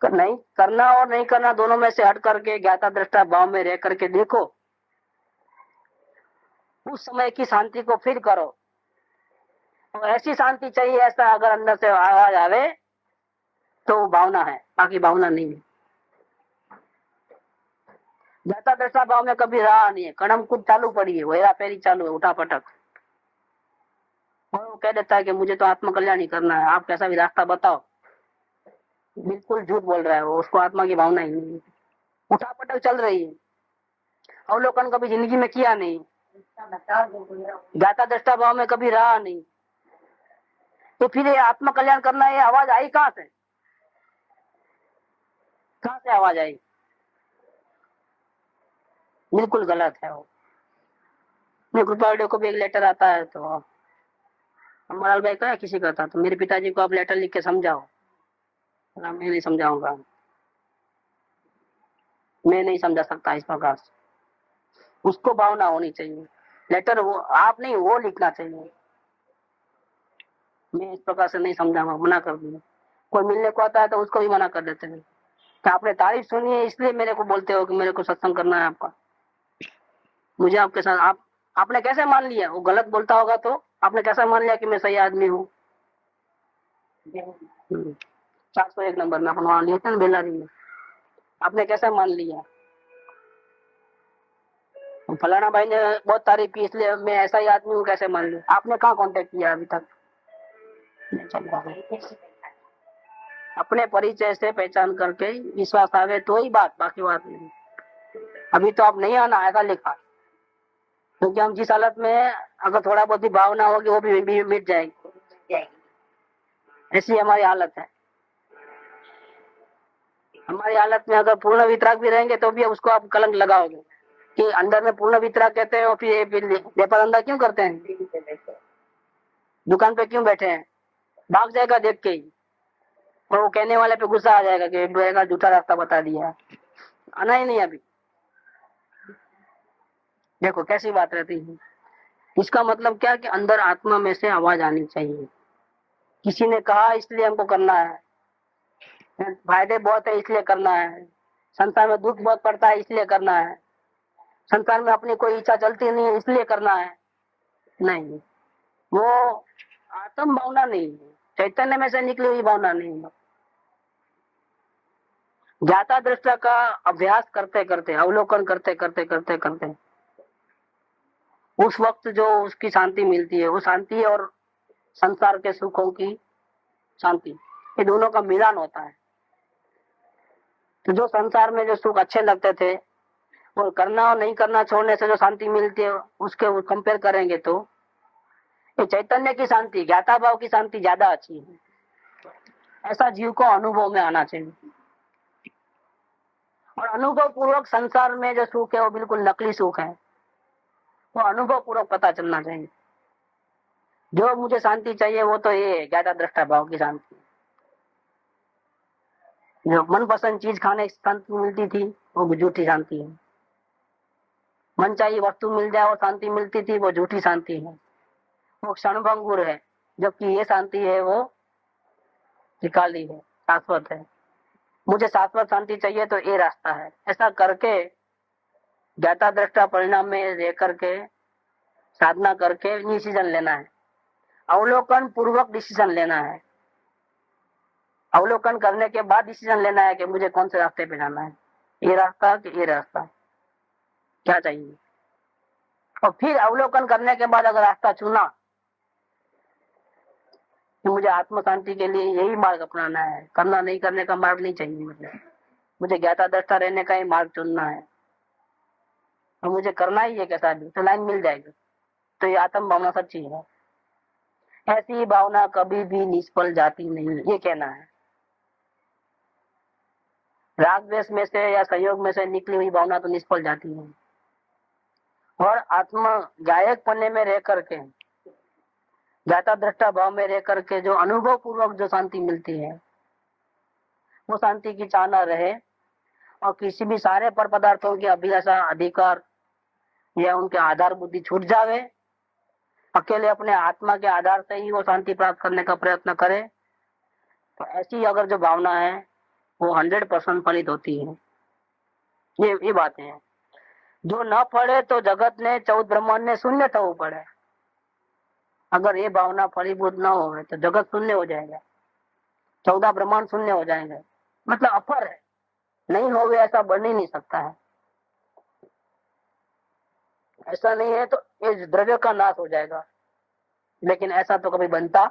नहीं करना और नहीं करना दोनों में से हट करके ज्ञाता दृष्टा भाव में रह करके देखो, उस समय की शांति को फिर करो। और ऐसी शांति चाहिए, ऐसा अगर अंदर से आवाज आवे तो वो भावना है, बाकी भावना नहीं है। ज्ञाता दृष्टा भाव में कभी रहा नहीं है, कड़म कुछ चालू पड़ी है, हेरा फेरी चालू है, उठा पटक। और वो कह देता है कि मुझे तो आत्मकल्याण ही करना है, आप कैसा भी रास्ता बताओ। बिल्कुल झूठ बोल रहा है वो, उसको आत्मा की भावना ही नहीं है, उठा पटक चल रही है। अवलोकन कभी जिंदगी में किया नहीं, ज्ञाता दृष्टा भाव में कभी रहा नहीं, तो फिर ये आत्मकल्याण करना, ये आवाज आई कहाँ से? कहाँ से आवाज आई? बिल्कुल गलत है वो। मेरे कृपालुदेव को भी एक लेटर आता है तो अमरलाल भाई का किसी का था, तो मेरे पिताजी को आप लेटर लिख के समझाओ। मैं नहीं समझाऊंगा, मैं नहीं समझा सकता इस प्रकार से। उसको भावना होनी चाहिए, लेटर वो आप नहीं, वो लिखना चाहिए। मैं इस प्रकार से नहीं समझाऊंगा, मना कर दूंगा। कोई मिलने को आता है तो उसको भी मना कर देते हैं कि आपने तारीफ सुनी है इसलिए मेरे को बोलते हो कि मेरे को सत्संग करना है आपका। मुझे आपके साथ आपने कैसे मान लिया? वो गलत बोलता होगा तो आपने कैसे मान लिया कि मैं सही आदमी हूँ? 401 नंबर में अपन वहां लिए थे ना, बेलारी में। आपने कैसे मान लिया? फलाना भाई ने बहुत तारीफ की इसलिए मैं ऐसा ही आदमी हूँ, कैसे मान लिया? आपने कहाँ कांटेक्ट किया अभी तक? अपने परिचय से पहचान करके विश्वास आवे तो ही बात, बाकी बात नहीं। अभी तो आप नहीं आना, ऐसा लिखा। क्योंकि हम जिस हालत में, अगर थोड़ा बहुत ही भावना होगी वो भी मिट जाएगी। ऐसी हमारी हालत है। हमारी हालत में अगर पूर्ण वितराग भी रहेंगे तो भी उसको आप कलंक लगाओगे कि अंदर में पूर्ण वितराग कहते हैं, और फिर व्यापार धंधा क्यों करते हैं, दुकान पे क्यों बैठे हैं, भाग जाएगा देख के ही। और वो कहने वाले पे गुस्सा आ जाएगा कि झूठा रास्ता बता दिया, आना ही नहीं अभी। देखो कैसी बात रहती है। इसका मतलब क्या कि अंदर आत्मा में से आवाज आनी चाहिए। किसी ने कहा इसलिए हमको करना है, फायदे बहुत है इसलिए करना है, संसार में दुख बहुत पड़ता है इसलिए करना है, संसार में अपनी कोई इच्छा चलती नहीं है इसलिए करना है, नहीं। वो आत्म भावना नहीं है, चैतन्य में से निकली हुई भावना नहीं है। ज्ञाता दृष्टा का अभ्यास करते करते, अवलोकन करते करते करते करते उस वक्त जो उसकी शांति मिलती है, वो शांति और संसार के सुखों की शांति, ये दोनों का मिलान होता है। तो जो संसार में जो सुख अच्छे लगते थे, और करना और नहीं करना छोड़ने से जो शांति मिलती है, उसके कंपेयर करेंगे तो ये चैतन्य की शांति, ज्ञाता भाव की शांति ज्यादा अच्छी है। ऐसा जीव को अनुभव में आना चाहिए। और अनुभव पूर्वक संसार में जो सुख है वो बिल्कुल नकली सुख है, वो अनुभव पूर्वक पता चलना चाहिए। जो मुझे शांति चाहिए वो तो ये है, ज्ञाता दृष्टा भाव की शांति। जो मनपसंद चीज खाने की शांति मिलती थी वो झूठी शांति है। मन चाहिए वस्तु मिल जाए और शांति मिलती थी वो झूठी शांति है, वो क्षणभंगुर है। जबकि ये शांति है वो निकाली है, शाश्वत है। मुझे शाश्वत शांति चाहिए तो ये रास्ता है। ऐसा करके ज्ञाता दृष्टा परिणाम में रह करके साधना करके डिसीजन लेना है, अवलोकन पूर्वक डिसीजन लेना है। अवलोकन करने के बाद डिसीजन लेना है कि मुझे कौन से रास्ते पे जाना है, ये रास्ता कि ये रास्ता, क्या चाहिए। और फिर अवलोकन करने के बाद अगर रास्ता चुना कि मुझे आत्म शांति के लिए यही मार्ग अपनाना है, करना नहीं करने का मार्ग नहीं चाहिए, मुझे ज्ञाता दृष्टा रहने का ही मार्ग चुनना है और मुझे करना ही है कैसा भी, तो लाइन मिल जाएगी। तो ये आत्म भावना सच्ची है। ऐसी भावना कभी भी निष्फल जाती नहीं, ये कहना है। राग द्वेष में से या संयोग में से निकली हुई भावना तो निष्फल जाती है। और आत्मा गायक पन्ने में रह करके, ज्ञाता दृष्टा भाव में रह करके जो अनुभव पूर्वक जो शांति मिलती है वो शांति की चाहना रहे और किसी भी सारे पर पदार्थों की अभिलाषा अधिकार या उनके आधार बुद्धि छूट जावे, अकेले अपने आत्मा के आधार से ही वो शांति प्राप्त करने का प्रयत्न करे, तो ऐसी अगर जो भावना है वो 100% फलित होती है। ये बातें हैं। जो न पड़े तो जगत ने 14 ब्रह्मांड ने शून्य थवू पड़े। अगर ये भावना फलीभूत न हो तो जगत शून्य हो जाएगा, 14 ब्रह्मांड शून्य हो जाएंगे। मतलब अफर है, नहीं होवे ऐसा बन ही नहीं सकता है। ऐसा नहीं है तो इस द्रव्य का नाश हो जाएगा, लेकिन ऐसा तो कभी बनता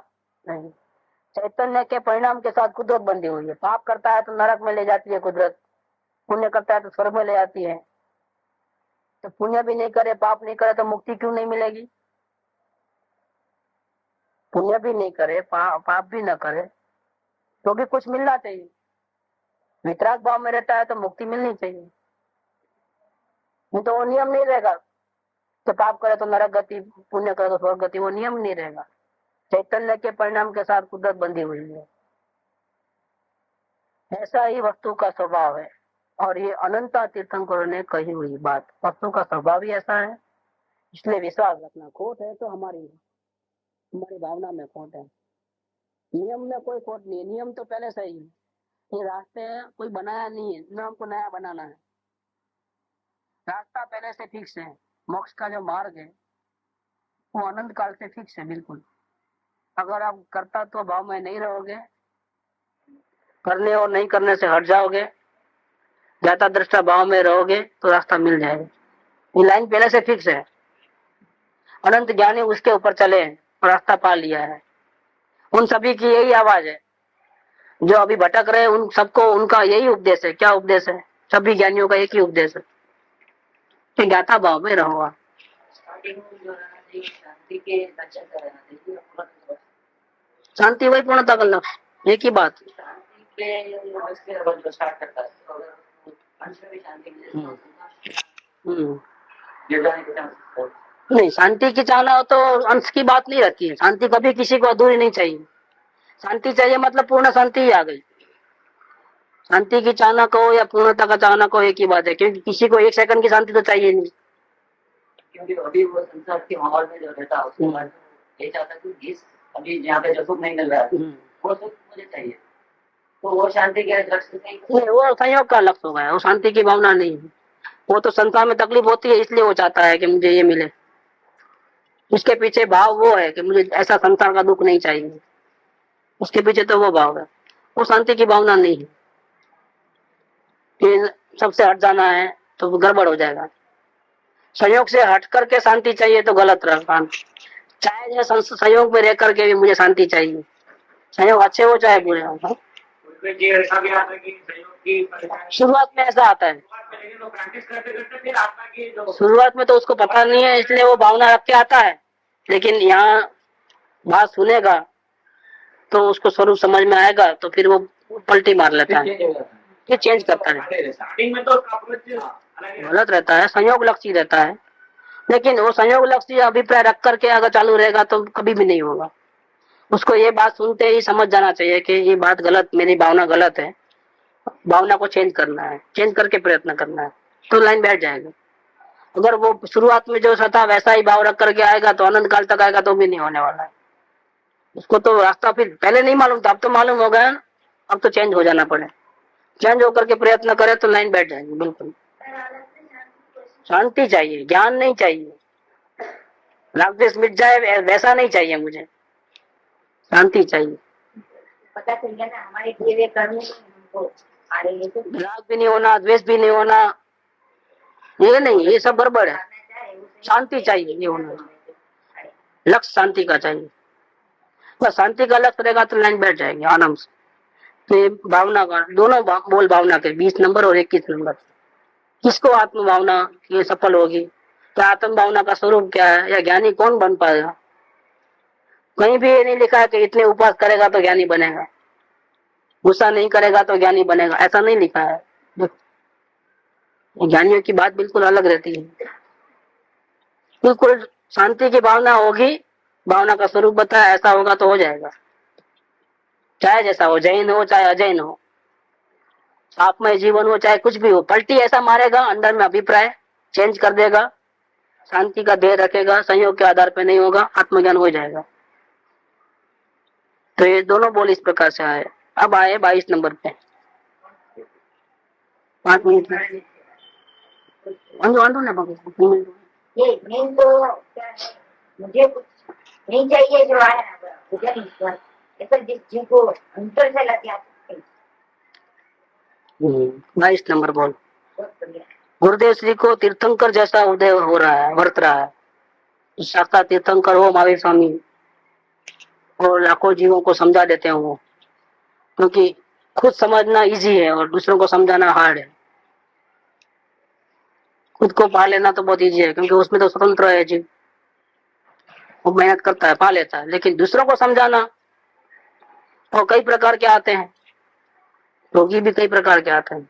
नहीं। चैतन्य के परिणाम के साथ कुदरत बंधी हुई है। पाप करता है तो नरक में ले जाती है कुदरत, पुण्य करता है तो स्वर्ग में ले जाती है। तो पुण्य भी नहीं करे, पाप नहीं करे तो मुक्ति क्यों नहीं मिलेगी? पुण्य भी नहीं करे, पाप भी न करे तो भी कुछ मिलना चाहिए। वितराग भाव में रहता है तो मुक्ति मिलनी चाहिए, नहीं तो वो नियम नहीं रहेगा। तो पाप करे तो नरक गति, पुण्य करे तो स्वर्ग गति, वो नियम नहीं रहेगा। चैतन्य के परिणाम के साथ कुदरत बंधी हुई है। ऐसा ही वस्तु का स्वभाव है और ये अनंता तीर्थंकरों ने कही हुई बात। वस्तु का स्वभाव ही ऐसा है, इसलिए विश्वास रखना। खोट है तो हमारी भावना में खोट है, नियम में कोई खोट नहीं है। नियम तो पहले से ही है, ये रास्ते कोई बनाया नहीं है, नियम को नया बनाना है। रास्ता पहले से फिक्स है। मोक्ष का जो मार्ग है वो अनंत काल से फिक्स है बिल्कुल। अगर आप कर्ता तो भाव में नहीं रहोगे, करने और नहीं करने से हट जाओगे, ज्ञाता दृष्टा भाव में रहोगे तो रास्ता मिल जाएगा। ये लाइन पहले से फिक्स है। अनंत ज्ञानी उसके ऊपर चले और रास्ता पा लिया है। उन सभी की यही आवाज है जो अभी भटक रहे, उन सबको उनका यही उपदेश है। क्या उपदेश है? सभी ज्ञानियों का एक ही उपदेश है कि ज्ञाता भाव में रहो। शांति वही पूर्णता का लक्ष्य, एक ही बात। नहीं, शांति की चाहना हो तो अंश की बात नहीं रहती है। शांति कभी किसी को अधूरी नहीं चाहिए। शांति चाहिए मतलब पूर्ण शांति ही आ गई। शांति की चाहना को या पूर्णता का चाहना को एक ही बात है, क्योंकि किसी को 1 सेकंड की शांति तो चाहिए नहीं। क्योंकि अभी वो संसार के माहौल में जो रहता है उसके बाद ये चाहता है कि अभी यहाँ पे जो सुख नहीं मिल रहा है वो सुख मुझे चाहिए, तो वो शांति के लक्ष्य नहीं, वो संयोग का लक्ष्य होगा, वो शांति की भावना नहीं है। वो तो संसार में तकलीफ होती है इसलिए वो चाहता है कि मुझे ये मिले। उसके पीछे भाव वो है कि मुझे ऐसा संसार का दुख नहीं चाहिए, उसके पीछे तो वो भाव है। वो शांति की भावना नहीं है कि सबसे हट जाना है तो गड़बड़ हो जाएगा। संयोग से हट करके शांति चाहिए तो गलत रहा। चाहे संयोग में रह करके भी मुझे शांति चाहिए, संयोग अच्छे हो चाहे बुरे हो। शुरुआत में ऐसा आता है, शुरुआत में तो उसको पता नहीं है इसलिए वो भावना रख के आता है, लेकिन यहाँ बात सुनेगा तो उसको स्वरूप समझ में आएगा तो फिर वो पलटी मार लेता है, फिर चेंज करता है। गलत रहता है, संयोग लक्षी रहता है। लेकिन वो संयोग लक्ष्य अभिप्राय रख करके अगर चालू रहेगा तो कभी भी नहीं होगा। उसको ये बात सुनते ही समझ जाना चाहिए कि ये बात गलत, मेरी भावना गलत है, भावना को चेंज करना है, चेंज करके प्रयत्न करना है, तो लाइन बैठ जाएगा। अगर वो शुरुआत में जो था वैसा ही भाव रख करके आएगा तो अनंत काल तक आएगा तो भी नहीं होने वाला है। उसको तो रास्ता फिर पहले नहीं मालूम था, अब तो मालूम हो गया, अब तो चेंज हो जाना पड़े, चेंज होकर के प्रयत्न करे तो लाइन बैठ जाएगी। बिल्कुल शांति चाहिए, ज्ञान नहीं चाहिए, राग द्वेष मिट जाए वैसा नहीं चाहिए मुझे, शांति चाहिए। पता चल गया ना हमारे किए हुए कर्म हमको आ रही है, तो राग भी नहीं होना, द्वेष भी नहीं होना, ये नहीं, ये सब गड़बड़ है। शांति चाहिए, ये होना, लक्ष्य शांति का चाहिए। बस शांति का लक्ष्य रहेगा तो लाइन बैठ जाएगी आराम से। तो ये भावना का दोनों बोल भावना के 20 नंबर और 21 नंबर, किसको आत्म भावना ये सफल होगी? क्या आत्म भावना का स्वरूप क्या है, या ज्ञानी कौन बन पाएगा? कहीं भी ये नहीं लिखा है कि इतने उपवास करेगा तो ज्ञानी बनेगा, गुस्सा नहीं करेगा तो ज्ञानी बनेगा, ऐसा नहीं लिखा है। ज्ञानियों की बात बिल्कुल अलग रहती है। बिल्कुल शांति की भावना होगी, भावना का स्वरूप बताया, ऐसा होगा तो हो जाएगा, चाहे जैसा हो, जैन हो चाहे अजैन हो, आपमय जीवन हो चाहे कुछ भी हो, पलटी ऐसा मारेगा, अंदर में अभिप्राय चेंज कर देगा, शांति का ध्येय रखेगा, संयोग के आधार पे नहीं होगा, आत्मज्ञान हो जाएगा। तो ये दोनों बोल इस प्रकार से आए। अब आए 22 नंबर पे, 5 मिनट ये मेन तो क्या है, मुझे कुछ नहीं चाहिए जो आया ना, मुझे नहीं ऐसा जिनको अंतर से लग गया। 22 नंबर बोल। गुरुदेव श्री को तीर्थंकर जैसा उदय हो रहा है, वर्त रहा है। शाखा तीर्थंकर हो महावीर स्वामी, और लाखों जीवों को समझा देते हैं वो, क्योंकि खुद समझना इजी है और दूसरों को समझाना हार्ड है। खुद को पा लेना तो बहुत इजी है, क्योंकि उसमें तो स्वतंत्र है जीव, वो मेहनत करता है, पा लेता है। लेकिन दूसरों को समझाना, और कई प्रकार के आते हैं, रोगी भी कई प्रकार के आते हैं,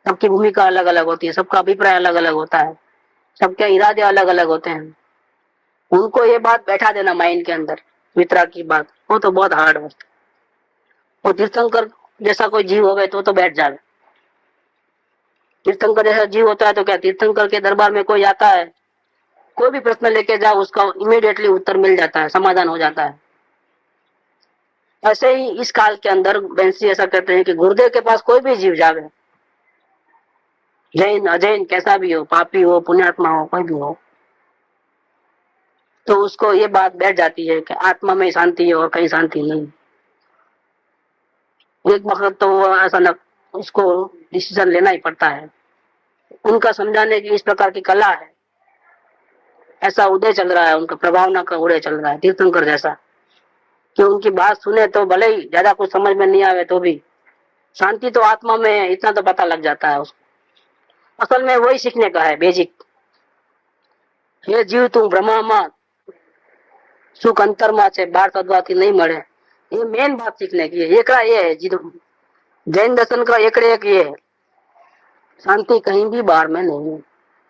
सबकी भूमिका अलग अलग होती है, सबका अभिप्राय अलग अलग होता है, सबके इरादे अलग अलग होते हैं। उनको ये बात बैठा देना माइंड के अंदर, मित्रा की बात, वो तो बहुत हार्ड होता है। और तीर्थंकर जैसा कोई जीव होवे तो बैठ जाए। तीर्थंकर जैसा जीव होता है तो क्या, तीर्थंकर के दरबार में कोई आता है, कोई भी प्रश्न लेके जाओ, उसका इमीडिएटली उत्तर मिल जाता है, समाधान हो जाता है। ऐसे ही इस काल के अंदर बेंसी ऐसा कहते हैं कि गुरुदेव के पास कोई भी जीव जावे, जैन अजैन कैसा भी हो, पापी हो पुण्यात्मा हो, कोई भी हो, तो उसको ये बात बैठ जाती है कि आत्मा में शांति है और कहीं शांति नहीं। एक वक्त तो वो ऐसा न, उसको डिसीजन लेना ही पड़ता है। उनका समझाने की इस प्रकार की कला है, ऐसा उदय चल रहा है, उनका प्रभावना का उदय चल रहा है तीर्थंकर जैसा, कि उनकी बात सुने तो भले ही ज्यादा कुछ समझ में नहीं आवे तो भी शांति तो आत्मा में है, इतना तो पता लग जाता है उसको। असल में वही सीखने का है, बेसिक। ये जीव तू ब्रह्मा सुख अंतरमा से बाहर सदवाती नहीं मरे, ये मेन बात सीखने की है। एकड़ा ये है जैन दर्शन का, एकड़े एक ये है, शांति कहीं भी बाहर में नहीं है,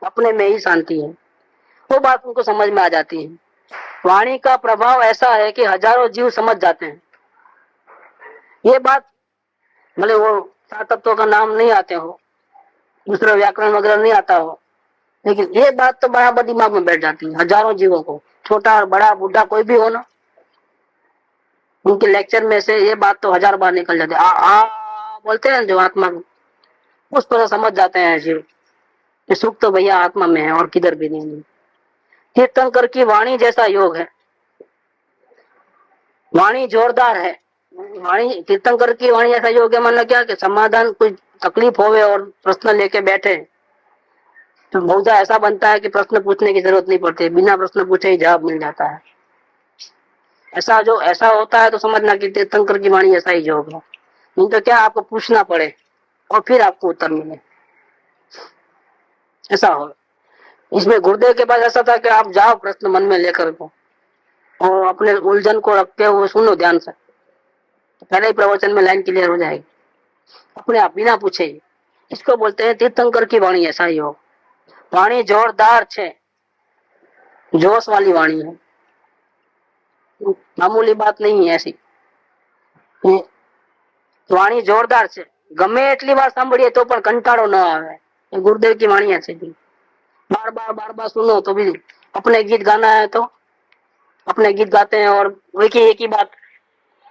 अपने में ही शांति है। वो बात उनको समझ में आ जाती है। वाणी का प्रभाव ऐसा है कि हजारों जीव समझ जाते हैं ये बात, भले वो 7 तत्वों का नाम नहीं आते हो, दूसरा व्याकरण वगैरह नहीं आता हो, लेकिन ये बात तो बराबर दिमाग में बैठ जाती है हजारों जीवों को, छोटा और बड़ा बूढ़ा कोई भी हो ना, उनके लेक्चर में से ये बात तो 1000 बार निकल जाती है। आ बोलते हैं जो आत्मा को, उस पर समझ जाते हैं जीव कि सुख तो भैया आत्मा में है और किधर भी नहीं। तीर्थंकर की वाणी जैसा योग है, वाणी जोरदार है। वाणी तीर्थंकर की वाणी ऐसा योग है, मतलब क्या कि समाधान, कोई तकलीफ होवे और प्रश्न लेके बैठे तो बहुधा ऐसा बनता है कि प्रश्न पूछने की जरूरत नहीं पड़ती, बिना प्रश्न पूछे ही जवाब मिल जाता है। ऐसा होता है तो समझना कि तीर्थंकर की वाणी ऐसा ही योग है। नहीं तो क्या, आपको पूछना पड़े और फिर आपको उत्तर मिले, ऐसा हो। इसमें गुरुदेव के पास ऐसा था कि आप जाओ प्रश्न मन में लेकर को और अपने उलझन को रखते हुए सुनो ध्यान से, तो पहले ही प्रवचन में लाइन क्लियर हो जाएगी अपने आप, बिना पूछे। इसको बोलते हैं तीर्थंकर की वाणी ऐसा ही हो। वाणी जोरदार छे, जोश वाली वाणी है, मामूली बात नहीं है ऐसी। वाणी जोरदार છે, ગમે એટલી વાર સાંભળીએ તો પણ કંટાળો ન આવે। ये गुरुदेव की वाणी है। बार बार सुनो तो भी, अपने गीत गाना है तो अपने गीत गाते हैं और एक ही बात,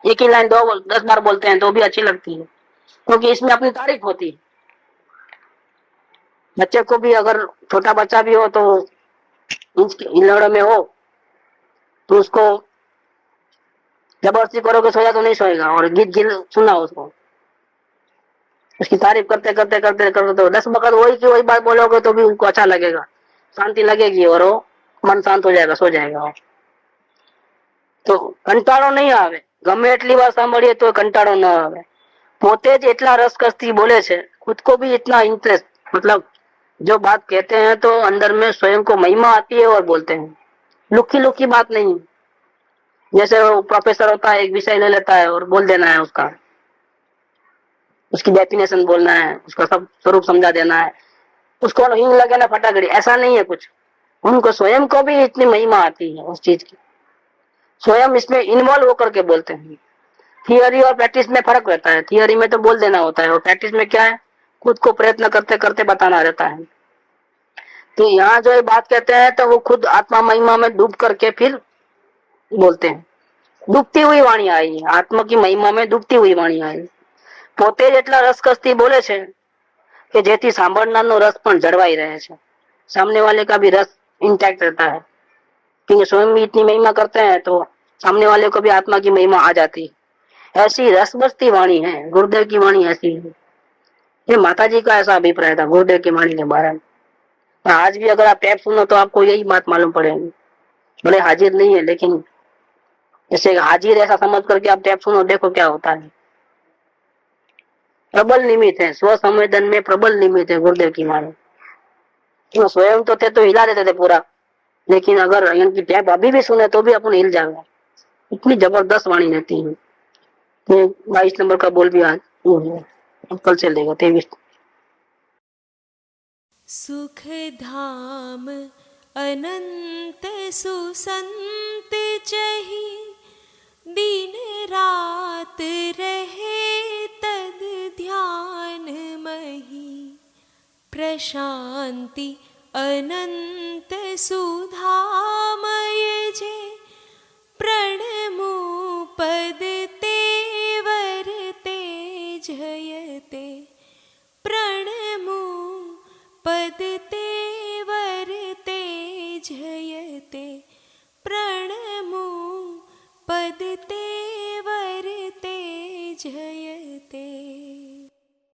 एक ही लाइन 10 बार बोलते हैं तो भी अच्छी लगती है, क्योंकि इसमें अपनी तारीफ होती है। बच्चे को भी, अगर छोटा बच्चा भी हो तो हिलड़े में हो तो उसको जबरदस्ती करोगे सोया तो नहीं सोएगा, और गीत सुनाओ उसको, उसकी तारीफ करते करते करते करते तो 10 वक्त वही की वही बात बोलोगे तो भी उनको अच्छा लगेगा, शांति लगेगी और वो मन शांत हो जाएगा, सो जाएगा। तो कंटाळो नहीं आवे, गमे एटली बार सांभळीए तो कंटाळो न आवे। पोते ज एटला रसकसથી बोले छे, खुद को भी इतना इंटरेस्ट, मतलब जो बात कहते हैं तो अंदर में स्वयं को महिमा आती है और बोलते हैं, लुकी लुकी बात नहीं। जैसे वो प्रोफेसर होता है, एक विषय ले लेता है और बोल देना है उसका, उसकी डेफिनेशन बोलना है, उसका सब स्वरूप समझा देना है, उसको हिंग लगे ना फटाकड़ी, ऐसा नहीं है कुछ। उनको स्वयं को भी इतनी महिमा आती है उस चीज की, स्वयं इसमें इन्वॉल्व होकर के बोलते हैं। थियोरी और प्रैक्टिस में फर्क रहता है, थियोरी में तो बोल देना होता है और प्रैक्टिस में क्या है, खुद को प्रयत्न करते करते बताना रहता है। तो यहाँ जो ये बात कहते हैं तो वो खुद आत्मा महिमा में डूब करके फिर बोलते हैं। डूबती हुई वाणी आई, आत्मा की महिमा में डूबती हुई वाणी आई। પોતે જ એટલા રસકસથી बोले છે कि જેથી સાંભળનારનો રસ પણ જળવાઈ રહે છે, सामने वाले का भी रस इंटैक्ट रहता है, क्योंकि स्वयं भी इतनी महिमा करते हैं तो सामने वाले को भी आत्मा की महिमा आ जाती है। ऐसी रस बसती वाणी है गुरुदेव की वाणी, ऐसी है। ये माता जी का ऐसा अभिप्राय था गुरुदेव की वाणी के बारे में। आज भी अगर आप टैप सुनो तो आपको यही बात मालूम पड़ेगी, भले हाजिर नहीं है लेकिन जैसे हाजिर ऐसा समझ करके आप टैप सुनो, देखो क्या होता है। प्रबल निमित्त है, स्व संवेदन में प्रबल निमित्त है गुरुदेव की वाणी। स्वयं तो थे तो हिला देते थे पूरा, लेकिन अगर इनकी टैप अभी भी सुने तो भी अपन हिल जाएगा, इतनी जबरदस्त वाणी रहती है। 22 नंबर का बोल भी आज अब कल से लेगा 23। सुख धाम अनंत सुसंत चही, दिन रात रहे तद ध्यान मही। प्रशांति अनंत सुधामय जे प्रण